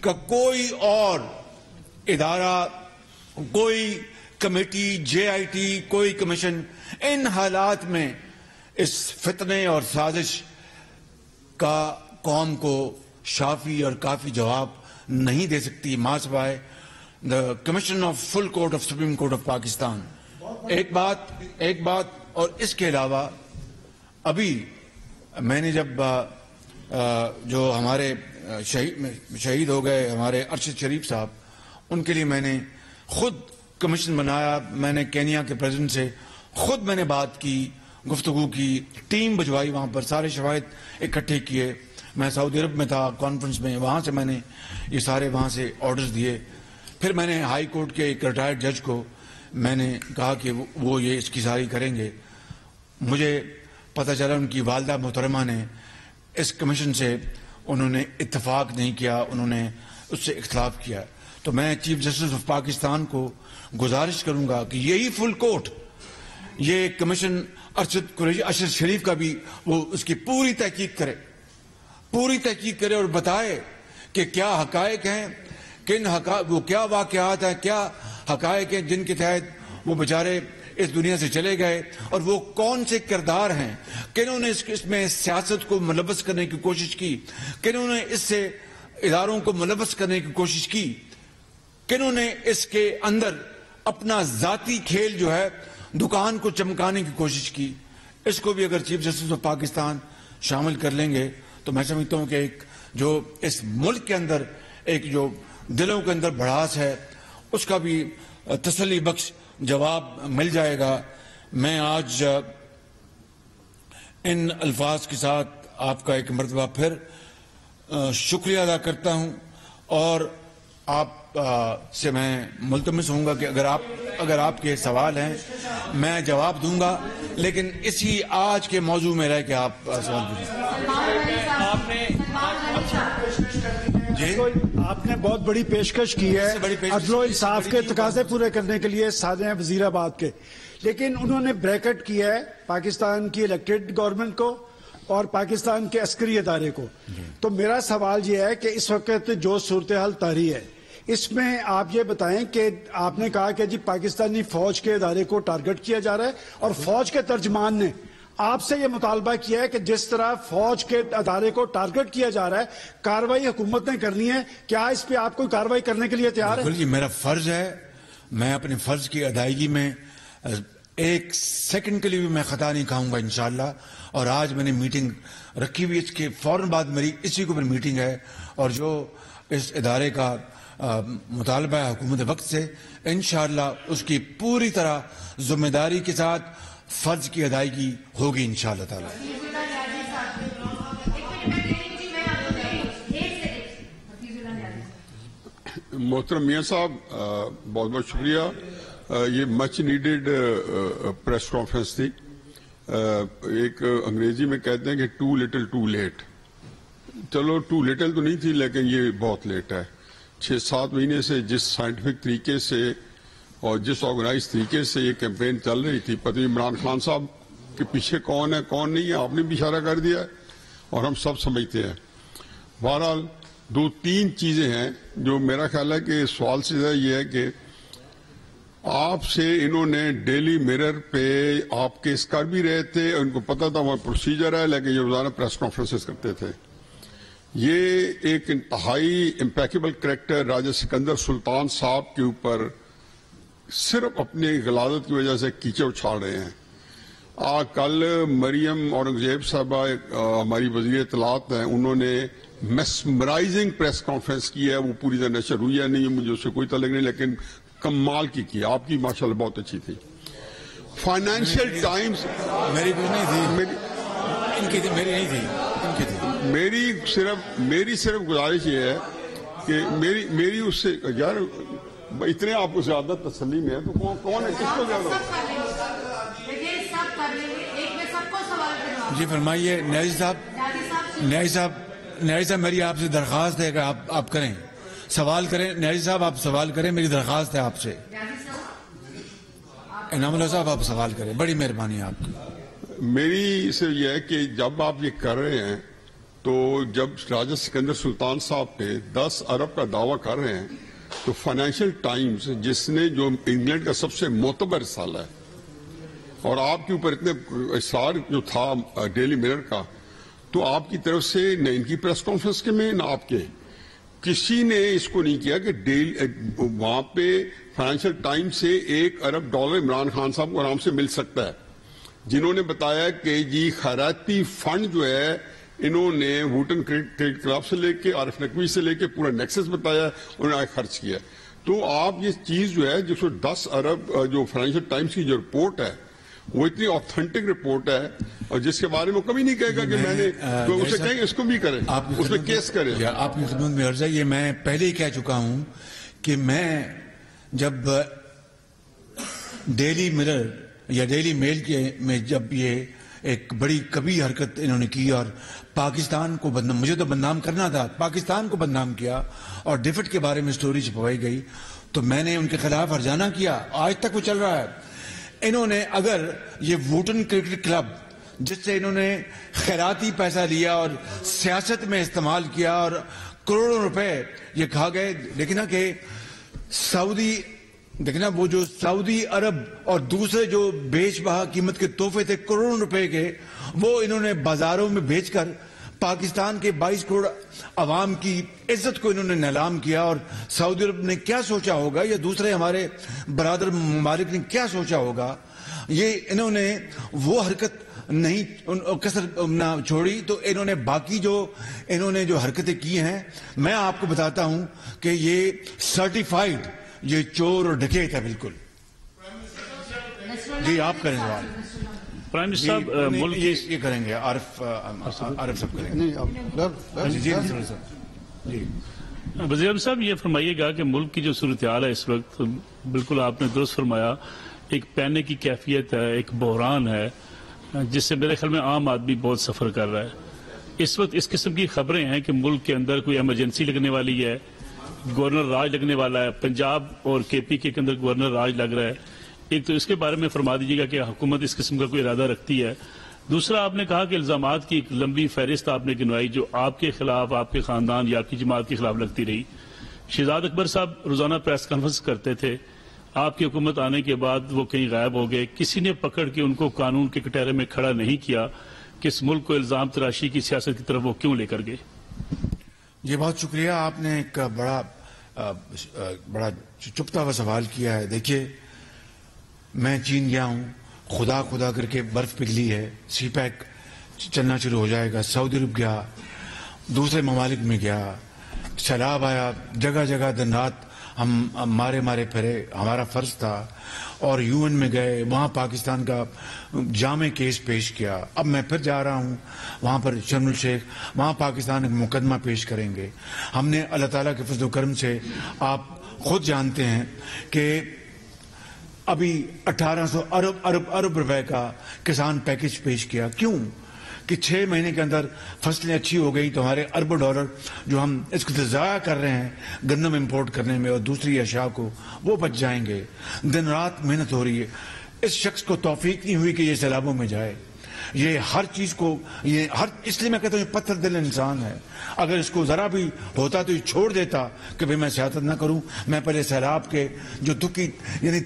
کا کوئی اور ادارہ، کوئی کمیٹی JIT کوئی کمیشن ان حالات میں اس فتنے اور سازش کا قوم کو شافی اور کافی جواب نہیں دے سکتی ماں سوائے دا commission of full court of supreme court of Pakistan. ایک بات اور اس کے علاوہ ابھی میں نے جب جو ہمارے شہید ہو گئے ہمارے ارشد شریف صاحب، ان کے لیے میں نے خود کمیشن بنایا. میں نے کینیا کے پریزیڈنٹ سے خود میں نے بات کی، گفتگو کی، ٹیم بھجوائی، وہاں پر سارے شواہد اکٹھے کیے. میں سعودی عرب میں تھا کانفرنس میں، وہاں سے میں نے یہ سارے وہاں سے آرڈرز دیے. پھر میں نے ہائی کورٹ کے ایک ریٹائرڈ جج کو میں نے کہا کہ وہ یہ اس کی ساری کریں گے. مجھے پتہ چلا ان کی والدہ محترمہ نے اس کمیشن سے انہوں نے اتفاق نہیں کیا، انہوں نے اس سے اختلاف کیا. تو میں چیف جسٹس آف پاکستان کو گزارش کروں گا کہ یہی فل کورٹ یہ کمیشن ارشد شریف کا بھی وہ اس کی پوری تحقیق کرے اور بتائے کہ کیا حقائق ہیں، وہ کیا واقعات ہیں، کیا حقائق ہیں جن کے تحت وہ بیچارے اس دنیا سے چلے گئے، اور وہ کون سے کردار ہیں، کنہوں نے اس میں سیاست کو ملوث کرنے کی کوشش کی، کنہوں نے اس سے اداروں کو ملوث کرنے کی کوشش کی، کنہوں نے اس کے اندر اپنا ذاتی کھیل جو ہے دکان کو چمکانے کی کوشش کی. اس کو بھی اگر چیف جسٹس آف پاکستان شامل کر لیں گے تو میں سمجھتا ہوں کہ ایک جو اس ملک کے اندر ایک جو دلوں کے اندر بھڑاس ہے اس کا بھی تسلی بخش جواب مل جائے گا. میں آج ان الفاظ کے ساتھ آپ کا ایک مرتبہ پھر شکریہ ادا کرتا ہوں، اور آپ سے میں ملتمس ہوں گا کہ اگر آپ کے سوال ہیں میں جواب دوں گا، لیکن اسی آج کے موضوع میں رہ کے آپ سوال پوچھیں. آپ نے بہت بڑی پیشکش کی ہے عدل و انصاف کے تقاضے پورے کرنے کے لیے سادے وزیر آباد کے، لیکن انہوں نے بریکٹ کیا ہے پاکستان کی الیکٹڈ گورنمنٹ کو اور پاکستان کے عسکری ادارے کو. تو میرا سوال یہ ہے کہ اس وقت جو صورتحال طاری ہے اس میں آپ یہ بتائیں کہ آپ نے کہا کہ جی پاکستانی فوج کے ادارے کو ٹارگٹ کیا جا رہا ہے، اور فوج کے ترجمان نے آپ سے یہ مطالبہ کیا ہے کہ جس طرح فوج کے ادارے کو ٹارگٹ کیا جا رہا ہے کارروائی حکومت نے کرنی ہے. کیا اس پہ آپ کوئی کارروائی کرنے کے لیے تیار ہے؟ جی میرا فرض ہے، میں اپنے فرض کی ادائیگی میں ایک سیکنڈ کے لیے بھی میں خطا نہیں کھاؤں گا انشاءاللہ. اور آج میں نے میٹنگ رکھی ہوئی، اس کے فوراً بعد میری اسی کو میٹنگ ہے، اور جو اس ادارے کا مطالبہ ہے حکومت وقت سے انشاءاللہ اس کی پوری طرح ذمہ داری کے ساتھ فرض کی ادائیگی ہوگی انشاءاللہ تعالی. محترم میاں صاحب بہت بہت شکریہ. یہ مچ نیڈڈ پریس کانفرنس تھی. ایک انگریزی میں کہتے ہیں کہ ٹو لٹل ٹو لیٹ. چلو ٹو لٹل تو نہیں تھی لیکن یہ بہت لیٹ ہے. 6-7 مہینے سے جس سائنٹیفک طریقے سے اور جس آرگنائز طریقے سے یہ کیمپین چل رہی تھی، پتہ نہیں عمران خان صاحب کے پیچھے کون ہے کون نہیں ہے، آپ نے بھی اشارہ کر دیا ہے اور ہم سب سمجھتے ہیں. بہرحال 2-3 چیزیں ہیں جو میرا خیال ہے کہ سوال سے زیادہ یہ ہے کہ آپ سے انہوں نے ڈیلی میرر پہ آپ کیس کر بھی رہے تھے، ان کو پتا تھا وہ پروسیجر ہے، لیکن یہ روزانہ پریس کانفرنسز کرتے تھے. یہ ایک انتہائی امپیکیبل کریکٹر راجہ سکندر سلطان صاحب کے اوپر صرف اپنی غلاظت کی وجہ سے کیچڑ اچھال رہے ہیں. کل مریم اورنگزیب صاحبہ ہماری وزیر اطلاعات ہیں، انہوں نے میسمرائزنگ پریس کانفرنس کی ہے، وہ پوری طرح نشر ہوئی ہے نہیں، مجھے اس سے کوئی تعلق نہیں، لیکن کمال کی آپ کی ماشاءاللہ بہت اچھی تھی. فائنینشیل ٹائمز میری نہیں تھی، ان کی تھی، میری نہیں تھی، ان کی تھی. میری صرف گزارش یہ ہے کہ میری اس سے یار اتنے آپ کو زیادہ تسلی میں ہے تو کون ہے، کس کو زیادہ؟ جی فرمائیے نیازی صاحب. میری آپ سے درخواست ہے کہ آپ کریں سوال کریں. نیازی صاحب آپ سوال کریں، میری درخواست ہے آپ سے. انعام اللہ صاحب آپ سوال کریں، بڑی مہربانی آپ کی. میری صرف یہ ہے کہ جب آپ یہ کر رہے ہیں تو جب راجہ سکندر سلطان صاحب پہ 10 ارب کا دعویٰ کر رہے ہیں تو فائنینشیل ٹائمز جس نے جو انگلینڈ کا سب سے معتبر رسالہ ہے اور آپ کے اوپر اتنے اصرار جو تھا ڈیلی میرر کا، تو آپ کی طرف سے نہ ان کی پریس کانفرنس کے میں نہ آپ کے کسی نے اس کو نہیں کیا کہ وہاں پہ فائنینشیل ٹائمز سے $1 ارب عمران خان صاحب کو آرام سے مل سکتا ہے، جنہوں نے بتایا کہ جی خیراتی فنڈ جو ہے انہوں نے ووٹن کریڈٹ کلب سے لے کے عارف نقوی سے لے کے پورا نیکسس بتایا، انہوں نے خرچ کیا. تو آپ یہ چیز جو ہے جس کو 10 ارب جو فائنینشیل ٹائمز کی جو رپورٹ ہے وہ اتنی آتھینٹک رپورٹ ہے اور جس کے بارے میں کبھی نہیں کہے گا کہ میں نے تو اسے کہیں اس کو بھی کریں، اس میں کیس کریں. آپ کی خدمت میں عرض ہے، یہ میں پہلے ہی کہہ چکا ہوں کہ میں جب ڈیلی مرر یا ڈیلی میل کے میں جب یہ ایک بڑی کبھی حرکت انہوں نے کی اور پاکستان کو بدنام، مجھے تو بدنام کرنا تھا، پاکستان کو بدنام کیا اور ڈیفٹ کے بارے میں سٹوری چھپوائی گئی، تو میں نے ان کے خلاف ہرجانہ کیا، آج تک وہ چل رہا ہے. انہوں نے اگر یہ ووٹن کرکٹ کلب جس سے انہوں نے خیراتی پیسہ لیا اور سیاست میں استعمال کیا اور کروڑوں روپے یہ کھا گئے، دیکھنا کہ دیکھنا وہ جو سعودی عرب اور دوسرے جو بیچ بہا قیمت کے تحفے تھے کروڑوں روپے کے، وہ انہوں نے بازاروں میں بیچ کر پاکستان کے 22 کروڑ عوام کی عزت کو انہوں نے نیلام کیا. اور سعودی عرب نے کیا سوچا ہوگا یا دوسرے ہمارے برادر ممالک نے کیا سوچا ہوگا، یہ انہوں نے وہ حرکت نہیں کسر نہ چھوڑی. تو انہوں نے باقی انہوں نے جو حرکتیں کی ہیں، میں آپ کو بتاتا ہوں کہ یہ سرٹیفائیڈ یہ چور اور ڈکیت ہے بالکل. جی آپ کریں سوال. پرائم منسٹر صاحب ملک یہ کریں گے، عارف صاحب کریں گے. وزیر اعظم صاحب یہ فرمائیے گا کہ ملک کی جو صورتحال ہے اس وقت، بالکل آپ نے درست فرمایا، ایک پینے کی کیفیت ہے، ایک بحران ہے جس سے میرے خیال میں عام آدمی بہت سفر کر رہا ہے. اس وقت اس قسم کی خبریں ہیں کہ ملک کے اندر کوئی ایمرجنسی لگنے والی ہے، گورنر راج لگنے والا ہے، پنجاب اور کے پی کے اندر گورنر راج لگ رہا ہے. ایک تو اس کے بارے میں فرما دیجیے گا کہ حکومت اس قسم کا کوئی ارادہ رکھتی ہے. دوسرا آپ نے کہا کہ الزامات کی ایک لمبی فہرست آپ نے گنوائی جو آپ کے خلاف، آپ کے خاندان یا آپ کی جماعت کے خلاف لگتی رہی. شہزاد اکبر صاحب روزانہ پریس کانفرنس کرتے تھے، آپ کی حکومت آنے کے بعد وہ کہیں غائب ہو گئے، کسی نے پکڑ کے ان کو قانون کے کٹہرے میں کھڑا نہیں کیا کہ اس ملک کو الزام تراشی کی سیاست کی طرف وہ کیوں لے کر گئے. یہ بہت شکریہ، آپ نے ایک بڑا چپتا ہوا سوال کیا ہے. دیکھیے میں چین گیا ہوں، خدا کر کے برف پگھلی ہے، سی پیک چلنا شروع ہو جائے گا. سعودی عرب گیا، دوسرے ممالک میں گیا، سیلاب آیا، جگہ جگہ دن رات ہم مارے پھرے، ہمارا فرض تھا. اور یو این میں گئے، وہاں پاکستان کا جامع کیس پیش کیا. اب میں پھر جا رہا ہوں وہاں پر شرم الشیخ، وہاں پاکستان ایک مقدمہ پیش کریں گے. ہم نے اللہ تعالیٰ کے فضل و کرم سے، آپ خود جانتے ہیں کہ ابھی 1800 ارب روپے کا کسان پیکج پیش کیا. کیوں کہ 6 مہینے کے اندر فصلیں اچھی ہو گئی تو ہمارے اربوں ڈالر جو ہم اس کو ضائع کر رہے ہیں گندم امپورٹ کرنے میں اور دوسری اشیاء کو، وہ بچ جائیں گے. دن رات محنت ہو رہی ہے. اس شخص کو توفیق نہیں ہوئی کہ یہ سیلابوں میں جائے. یہ ہر چیز کو اس لیے میں کہتا ہوں یہ پتھر دل انسان ہے. اگر اس کو ذرا بھی ہوتا تو یہ چھوڑ دیتا کہ بھئی میں سیاست نہ کروں، میں پہلے سیلاب کے جو دکھی یعنی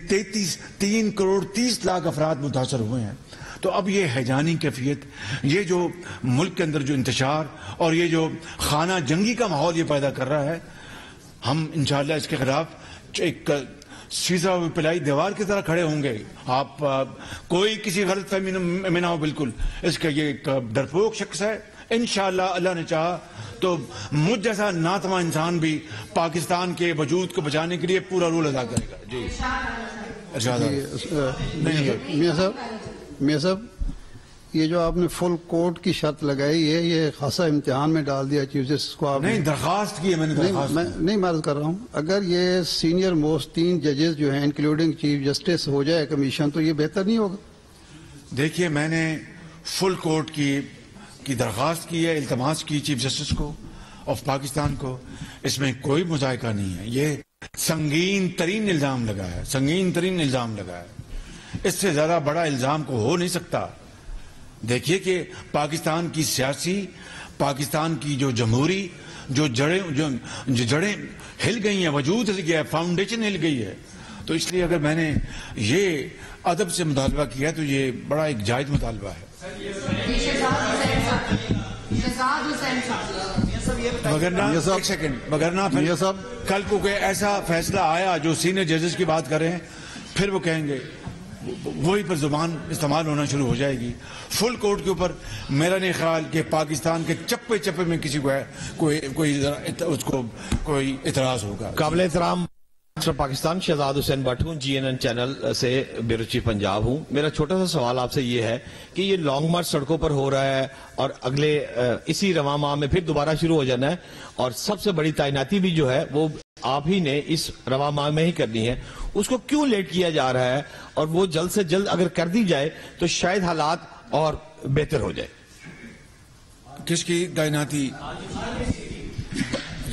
3 کروڑ 30 لاکھ افراد متاثر ہوئے ہیں. تو اب یہ حیجانی کیفیت، یہ جو ملک کے اندر جو انتشار اور یہ جو خانہ جنگی کا ماحول یہ پیدا کر رہا ہے، ہم انشاءاللہ اس کے خلاف ایک سیدھا پلائی دیوار کی طرح کھڑے ہوں گے. آپ کوئی کسی غلط فہمی میں نہ ہو، بالکل اس کا یہ ایک ڈرپوک شخص ہے. انشاءاللہ اللہ نے چاہا تو مجھ جیسا ناتواں انسان بھی پاکستان کے وجود کو بچانے کے لیے پورا رول ادا کرے گا. جی میاں صاحب، یہ جو آپ نے فل کوٹ کی شرط لگائی ہے، یہ خاصا امتحان میں ڈال دیا چیف جسٹس کو. آپ نہیں درخواست کی ہے، میں نے نہیں میں عرض کر رہا ہوں، اگر یہ سینئر موسٹ 3 ججز جو ہیں انکلوڈنگ چیف جسٹس ہو جائے کمیشن تو یہ بہتر نہیں ہوگا؟ دیکھیے میں نے فل کوٹ کی درخواست کی ہے، التماس کی چیف جسٹس کو آف پاکستان کو. اس میں کوئی مذائقہ نہیں ہے. یہ سنگین ترین الزام لگا ہے. اس سے زیادہ بڑا الزام کو ہو نہیں سکتا. دیکھیے کہ پاکستان کی سیاسی، پاکستان کی جو جمہوری جو جڑیں ہل گئی ہیں، وجود ہل گیا ہے، فاؤنڈیشن ہل گئی ہے. تو اس لیے اگر میں نے یہ ادب سے مطالبہ کیا تو یہ بڑا ایک جائز مطالبہ ہے. مگرنہ پھر کل کو کوئی ایسا فیصلہ آیا جو سینئر ججز کی بات کر رہے ہیں، پھر وہ کہیں گے، وہی پر زبان استعمال ہونا شروع ہو جائے گی. فل کورٹ کے اوپر میرا نہیں خیال کہ پاکستان کے چپے چپے میں کسی کو کوئی اعتراض ہوگا. قابل احترام پاکستان شہزاد حسین بٹ ہوں، GNN چینل سے بیورو چیف پنجاب ہوں. میرا چھوٹا سا سوال آپ سے یہ ہے کہ یہ لانگ مارچ سڑکوں پر ہو رہا ہے اور اگلے اسی رواں ماہ میں پھر دوبارہ شروع ہو جانا ہے، اور سب سے بڑی تعیناتی بھی جو ہے وہ آپ ہی نے اس رواں ماہ میں ہی کرنی ہے. اس کو کیوں لیٹ کیا جا رہا ہے؟ اور وہ جلد سے جلد اگر کر دی جائے تو شاید حالات اور بہتر ہو جائے. کس کی تعیناتی؟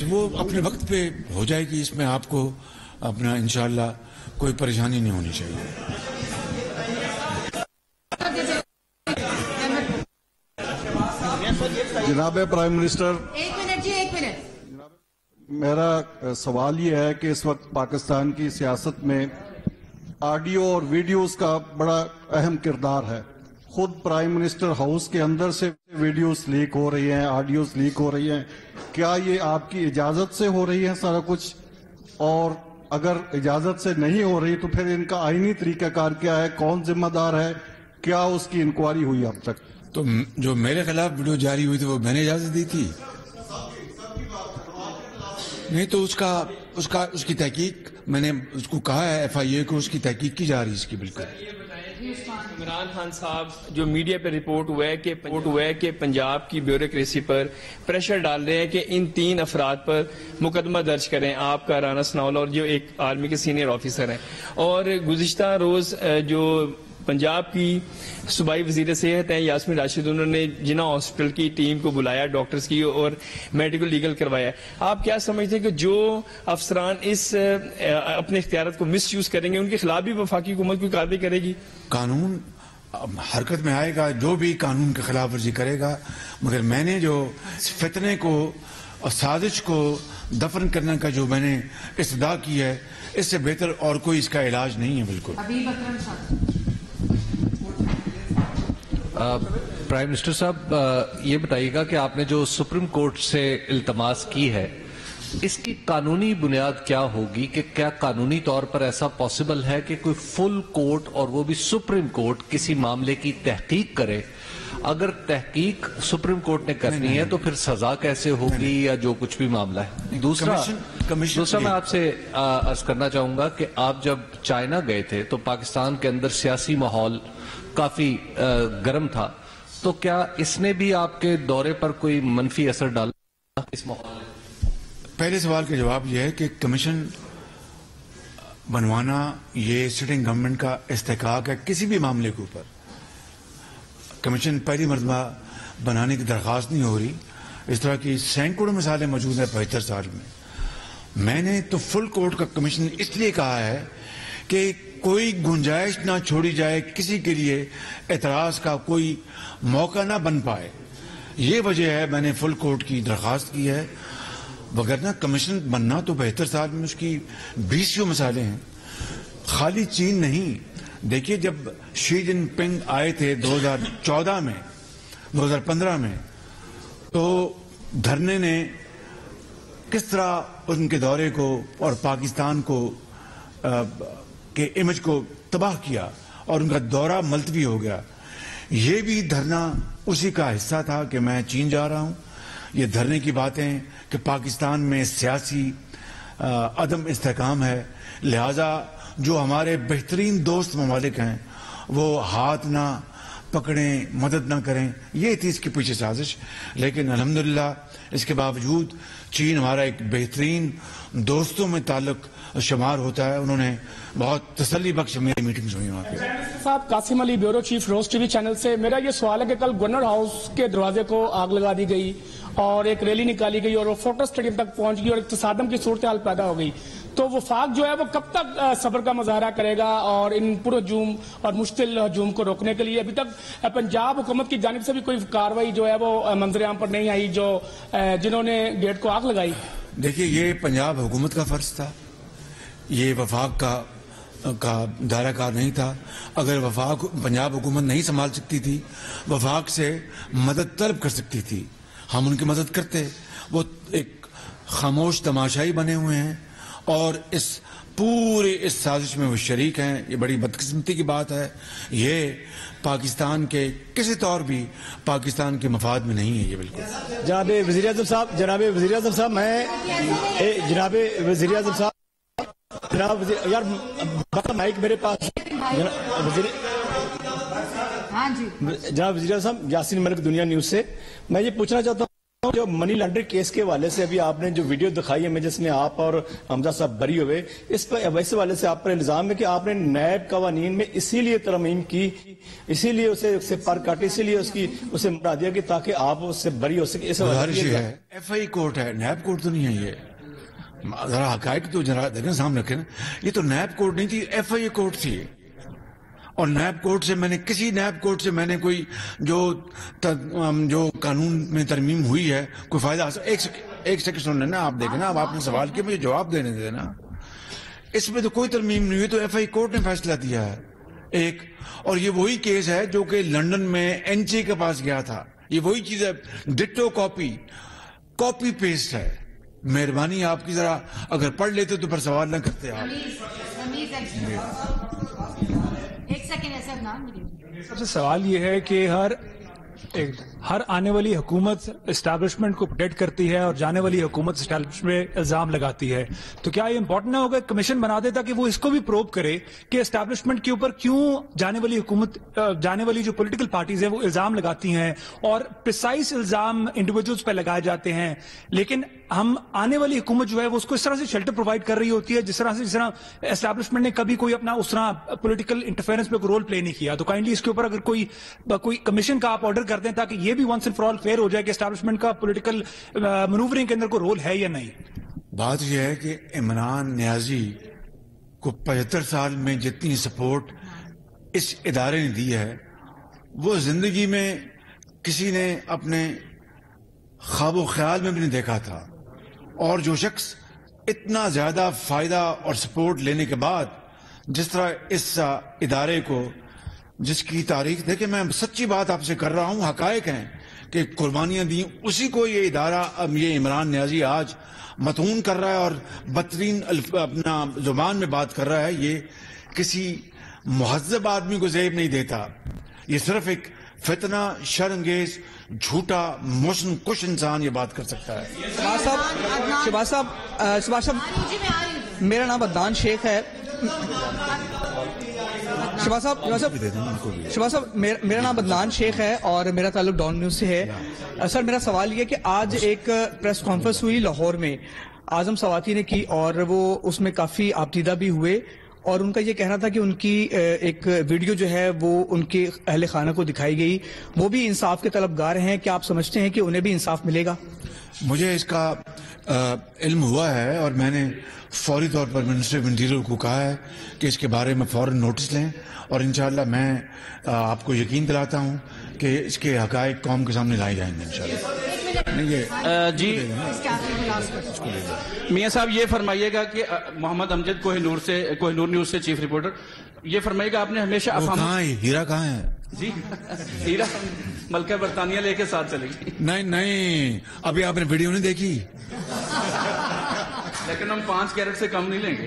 وہ اپنے وقت پہ ہو جائے گی. اس میں آپ کو اپنا انشاءاللہ کوئی پریشانی نہیں ہونی چاہیے. جناب پرائم منسٹر، ایک منٹ. میرا سوال یہ ہے کہ اس وقت پاکستان کی سیاست میں آڈیو اور ویڈیوز کا بڑا اہم کردار ہے. خود پرائم منسٹر ہاؤس کے اندر سے ویڈیوز لیک ہو رہی ہیں، آڈیوز لیک ہو رہی ہیں. کیا یہ آپ کی اجازت سے ہو رہی ہے سارا کچھ؟ اور اگر اجازت سے نہیں ہو رہی تو پھر ان کا آئینی طریقہ کار کیا ہے؟ کون ذمہ دار ہے؟ کیا اس کی انکوائری ہوئی اب تک؟ تو جو میرے خلاف ویڈیو جاری ہوئی تھی وہ میں نے اجازت دی تھی. نہیں تو اس کی تحقیق میں نے اس کو کہا ہے FIA کو اس کی تحقیق کی جا رہی ہے اس کی. بالکل. عمران خان صاحب جو میڈیا پہ رپورٹ ہوا ہے کہ پنجاب کی بیوروکریسی پر پریشر ڈال رہے ہیں کہ ان 3 افراد پر مقدمہ درج کریں، آپ کا، رانا سناولا اور جو ایک آرمی کے سینئر آفیسر ہیں. اور گزشتہ روز جو پنجاب کی صوبائی وزیر صحت ہیں یاسمین راشد، انہوں نے جناح ہاسپٹل کی ٹیم کو بلایا، ڈاکٹرز کی، اور میڈیکل لیگل کروایا. آپ کیا سمجھتے ہیں کہ جو افسران اس اپنے اختیارات کو مس یوز کریں گے ان کے خلاف بھی وفاقی حکومت کوئی کارروائی کرے گی؟ قانون حرکت میں آئے گا، جو بھی قانون کی خلاف ورزی کرے گا. مگر میں نے جو فتنے کو اور سازش کو دفن کرنے کا جو میں نے استدعا کی ہے، اس سے بہتر اور کوئی اس کا علاج نہیں ہے. بالکل. پرائم منسٹر صاحب، یہ بتائیے گا کہ آپ نے جو سپریم کورٹ سے التماس کی ہے اس کی قانونی بنیاد کیا ہوگی؟ کہ کیا قانونی طور پر ایسا پاسبل ہے کہ کوئی فل کورٹ اور وہ بھی سپریم کورٹ کسی معاملے کی تحقیق کرے؟ اگر تحقیق سپریم کورٹ نے کرنی ہے تو پھر سزا کیسے ہوگی یا جو کچھ بھی معاملہ ہے؟ دوسرا میں آپ سے عرض کرنا چاہوں گا کہ آپ جب چائنا گئے تھے تو پاکستان کے اندر سیاسی ماحول کافی گرم تھا، تو کیا اس نے بھی آپ کے دورے پر کوئی منفی اثر ڈالا اس ماحول میں؟ پہلے سوال کا جواب یہ ہے کہ کمیشن بنوانا یہ سٹنگ گورنمنٹ کا استحقاق ہے. کسی بھی معاملے کے اوپر کمیشن پہلی مرتبہ بنانے کی درخواست نہیں ہو رہی. اس طرح کی سینکڑوں مثالیں موجود ہیں 75 سال میں. میں نے تو فل کورٹ کا کمیشن اس لیے کہا ہے کہ کوئی گنجائش نہ چھوڑی جائے، کسی کے لیے اعتراض کا کوئی موقع نہ بن پائے. یہ وجہ ہے میں نے فل کورٹ کی درخواست کی ہے. وگرنہ کمیشن بننا تو 72 سال میں اس کی 20 مثالیں ہیں. خالی چین نہیں. دیکھیے جب شی جن پنگ آئے تھے 2014 میں 2015 میں، تو دھرنے نے کس طرح ان کے دورے کو اور پاکستان کو کے امیج کو تباہ کیا اور ان کا دورہ ملتوی ہو گیا. یہ بھی دھرنا اسی کا حصہ تھا کہ میں چین جا رہا ہوں. یہ دھرنے کی باتیں کہ پاکستان میں سیاسی عدم استحکام ہے، لہذا جو ہمارے بہترین دوست ممالک ہیں وہ ہاتھ نہ پکڑیں، مدد نہ کریں، یہ تھی اس کے پیچھے سازش. لیکن الحمدللہ اس کے باوجود چین ہمارا ایک بہترین دوستوں میں تعلق شمار ہوتا ہے. انہوں نے بہت تسلی بخش میری میٹنگز ہوئی وہاں پہ. صاحب قاسم علی بیورو چیف روز ٹی وی چینل سے. میرا یہ سوال ہے کہ کل گورنر ہاؤس کے دروازے کو آگ لگا دی گئی اور ایک ریلی نکالی گئی اور وہ فوٹو اسٹیڈیم تک پہنچ گئی اور تصادم کی صورتحال پیدا ہو گئی. تو وفاق جو ہے وہ کب تک صبر کا مظاہرہ کرے گا اور ان پر ہجوم اور مشتعل ہجوم کو روکنے کے لیے؟ ابھی تک پنجاب حکومت کی جانب سے بھی کوئی کارروائی جو ہے وہ منظر عام پر نہیں آئی جنہوں نے گیٹ کو آگ لگائی. دیکھیے یہ پنجاب حکومت کا فرض تھا, یہ وفاق کا دائرہ کار نہیں تھا. اگر وفاق پنجاب حکومت نہیں سنبھال سکتی تھی, وفاق سے مدد طلب کر سکتی تھی, ہم ان کی مدد کرتے. وہ ایک خاموش تماشائی بنے ہوئے ہیں اور اس سازش میں وہ شریک ہیں. یہ بڑی بدقسمتی کی بات ہے. یہ پاکستان کے کسی طور بھی پاکستان کے مفاد میں نہیں ہے. یہ بالکل جناب وزیر اعظم صاحب میں جناب وزیر اعظم صاحب یار مائک میرے پاس. جناب وزیر اعظم صاحب, یاسین ملک دنیا نیوز سے. میں یہ پوچھنا چاہتا ہوں جو منی لانڈرنگ کیس کے حوالے سے ابھی آپ نے جو ویڈیو دکھائی ہے جس میں آپ اور حمزہ صاحب بری ہوئے, اس پر ویسے والے سے آپ پر الزام ہے کہ آپ نے نیب قوانین میں اسی لیے ترمیم کی, اسی لیے اسے پر کاٹی, اسی لیے اسے مٹا دیا کہ تاکہ آپ اس سے بری ہو سکے. ایف آئی کورٹ ہے, نیب کورٹ تو نہیں ہے. یہ ذرا حقائق تو دیکھیں سامنے رکھیں نا. یہ تو نیب کورٹ نہیں تھی, ایف آئی کورٹ تھی. اور نیب کورٹ سے کسی نیب کورٹ سے میں نے کوئی جو قانون میں ترمیم ہوئی ہے کوئی فائدہ حاصل. ایک سیکنڈ سن لینا, آپ دیکھیں نا, اب آپ نے سوال کیا, مجھے جواب دینے دے نا. اس میں تو کوئی ترمیم نہیں ہوئی, تو ایف آئی کورٹ نے فیصلہ دیا ہے ایک. اور یہ وہی کیس ہے جو کہ لندن میں این سی کے پاس گیا تھا. یہ وہی چیز ہے, ڈٹو کاپی پیسٹ ہے. مہربانی آپ کی ذرا اگر پڑھ لیتے تو پھر سوال نہ کرتے آپ. سب سے سوال یہ ہے کہ ہر آنے والی حکومت اسٹیبلشمنٹ کو پروٹیکٹ کرتی ہے اور جانے والی حکومت اسٹیبلشمنٹ میں الزام لگاتی ہے. تو کیا یہ امپورٹنٹ نہ ہوگا کمیشن بنا دے تاکہ وہ اس کو بھی پروب کرے کہ اسٹیبلشمنٹ کے اوپر کیوں جانے والی جو پولیٹیکل پارٹیز ہیں وہ الزام لگاتی ہیں اور پریسائز الزام انڈیویجولز پہ لگائے جاتے ہیں, لیکن ہم آنے والی حکومت جو ہے وہ اس کو اس طرح سے شیلٹر پرووائڈ کر رہی ہوتی ہے جس طرح اسٹیبلشمنٹ نے کبھی کوئی اپنا اس طرح پولیٹیکل انٹرفیئرنس پہ رول پلے نہیں کیا. تو کائنڈلی اس کے اوپر اگر کوئی کمیشن کا آپ آرڈر کر دیں تاکہ یہ بھی once and for all fair ہو جائے کہ اسٹیبلشمنٹ کا پولیٹیکل مینوورنگ کے اندر کوئی رول ہے یا نہیں. بات یہ ہے کہ عمران نیازی کو 75 سال میں جتنی سپورٹ اس ادارے نے دی ہے وہ زندگی میں کسی نے اپنے خواب و خیال میں بھی نہیں دیکھا تھا. اور جو شخص اتنا زیادہ فائدہ اور سپورٹ لینے کے بعد جس طرح اس ادارے کو, جس کی تاریخ دیکھیں, میں سچی بات آپ سے کر رہا ہوں, حقائق ہیں کہ قربانیاں دیں, اسی کو یہ ادارہ اب یہ عمران نیازی آج متعون کر رہا ہے اور بدترین اپنا زبان میں بات کر رہا ہے. یہ کسی مہذب آدمی کو زیب نہیں دیتا. یہ صرف ایک فتنہ, شرانگیز, جھوٹا, موشن کش انسان یہ بات کر سکتا ہے. شہباز صاحب میرا نام عدنان شیخ ہے. شہباز صاحب میرا نام عدنان شیخ ہے اور میرا تعلق ڈان نیوز سے ہے. سر میرا سوال یہ کہ آج ایک پریس کانفرنس ہوئی لاہور میں, اعظم سواتی نے کی اور وہ اس میں کافی آپدیدہ بھی ہوئے اور ان کا یہ کہنا تھا کہ ان کی ایک ویڈیو جو ہے وہ ان کے اہل خانہ کو دکھائی گئی, وہ بھی انصاف کے طلبگار ہیں. کیا آپ سمجھتے ہیں کہ انہیں بھی انصاف ملے گا؟ مجھے اس کا علم ہوا ہے اور میں نے فوری طور پر منسٹر آف انٹیریئر کو کہا ہے کہ اس کے بارے میں فوراً نوٹس لیں اور انشاءاللہ میں آپ کو یقین دلاتا ہوں کہ اس کے حقائق قوم کے سامنے لائے جائیں گے انشاءاللہ. جی میاں صاحب یہ فرمائیے گا کہ محمد امجد کوہ نور نیوز سے چیف رپورٹر, یہ فرمائیے گا آپ نے ہمیشہ ہیرا کہاں ہے؟ جی ہیرا ملکہ برطانیہ لے کے ساتھ چلے گی. نہیں ابھی آپ نے ویڈیو نہیں دیکھی, لیکن ہم 5 کیرٹ سے کم نہیں لیں گے.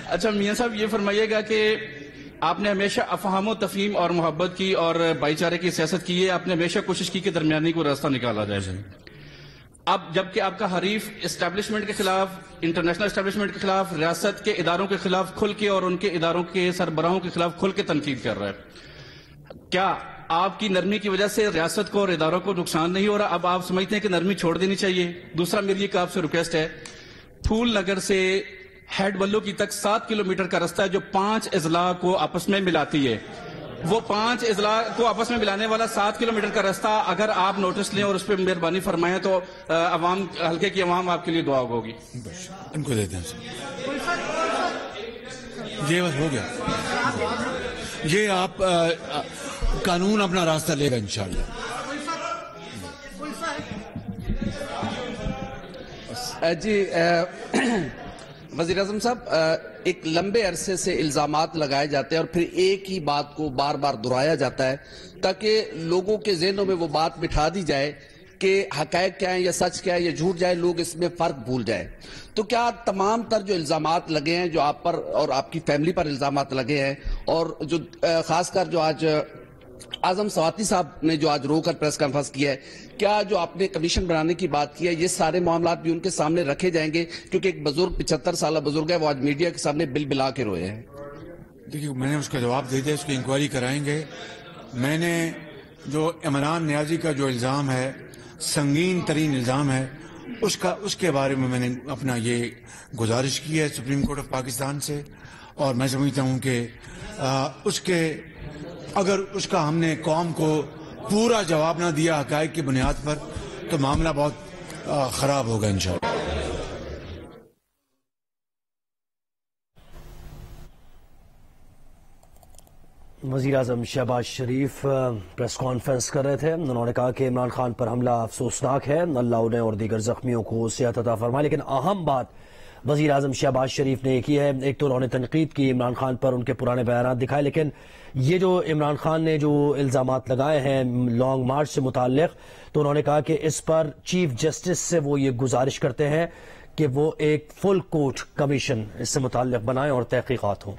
اچھا میاں صاحب یہ فرمائیے گا کہ آپ نے ہمیشہ افہام و تفہیم اور محبت کی اور بھائی چارے کی سیاست کی ہے, آپ نے ہمیشہ کوشش کی کہ درمیانی کو راستہ نکالا جائے. اب جبکہ آپ کا حریف اسٹیبلشمنٹ کے خلاف, انٹرنیشنل اسٹیبلشمنٹ کے خلاف, ریاست کے اداروں کے خلاف کھل کے اور ان کے اداروں کے سربراہوں کے خلاف کھل کے تنقید کر رہا ہے, کیا آپ کی نرمی کی وجہ سے ریاست کو اور اداروں کو نقصان نہیں ہو رہا؟ اب آپ سمجھتے ہیں کہ نرمی چھوڑ دینی چاہیے؟ دوسرا میری ایک آپ سے ریکویسٹ ہے, پھول نگر سے ہیڈ بلو کی تک 7 کلومیٹر کا راستہ ہے جو 5 اضلاع کو آپس میں ملاتی ہے. وہ 5 اضلاع کو آپس میں ملانے والا 7 کلومیٹر کا راستہ اگر آپ نوٹس لیں اور اس پہ مہربانی فرمائیں تو عوام حلقے کی عوام آپ کے لیے دعا ہوگی. ان کو دیتے ہیں یہ بس ہو گیا. یہ آپ قانون اپنا راستہ لے گا انشاءاللہ. جی وزیر اعظم صاحب، ایک لمبے عرصے سے الزامات لگائے جاتے ہیں اور پھر ایک ہی بات کو بار بار دہرایا جاتا ہے تاکہ لوگوں کے ذہنوں میں وہ بات بٹھا دی جائے کہ حقائق کیا ہیں یا سچ کیا ہے یا جھوٹ جائے، لوگ اس میں فرق بھول جائیں. تو کیا تمام تر جو الزامات لگے ہیں، جو آپ پر اور آپ کی فیملی پر الزامات لگے ہیں، اور جو خاص کر جو آج اعظم سواتی صاحب نے جو آج رو کر پریس کانفرنس کیا ہے، کیا جو آپ نے کمیشن بنانے کی بات کی ہے یہ سارے معاملات بھی ان کے سامنے رکھے جائیں گے؟ کیونکہ ایک بزرگ 75 سالہ بزرگ ہے، وہ آج میڈیا کے سامنے بل بلا کے روئے ہیں. دیکھیے میں نے اس کا جواب دے دیا، اس کی انکوائری کرائیں گے. میں نے جو عمران نیازی کا جو الزام ہے، سنگین ترین الزام ہے، اس کے بارے میں نے اپنا یہ گزارش کی ہے سپریم کورٹ آف پاکستان سے، اور میں سمجھتا ہوں کہ اگر اس کا ہم نے قوم کو پورا جواب نہ دیا حقائق کی بنیاد پر تو معاملہ بہت خراب ہوگا انشاءاللہ. وزیر اعظم شہباز شریف پریس کانفرنس کر رہے تھے. انہوں نے کہا کہ عمران خان پر حملہ افسوسناک ہے، اللہ انہیں اور دیگر زخمیوں کو صحت عطا فرمائے. لیکن اہم بات وزیر اعظم شہباز شریف نے کی ہے، ایک تو انہوں نے تنقید کی عمران خان پر، ان کے پرانے بیانات دکھائے، لیکن یہ جو عمران خان نے جو الزامات لگائے ہیں لانگ مارچ سے متعلق، تو انہوں نے کہا کہ اس پر چیف جسٹس سے وہ یہ گزارش کرتے ہیں کہ وہ ایک فل کورٹ کمیشن اس سے متعلق بنائیں اور تحقیقات ہوں.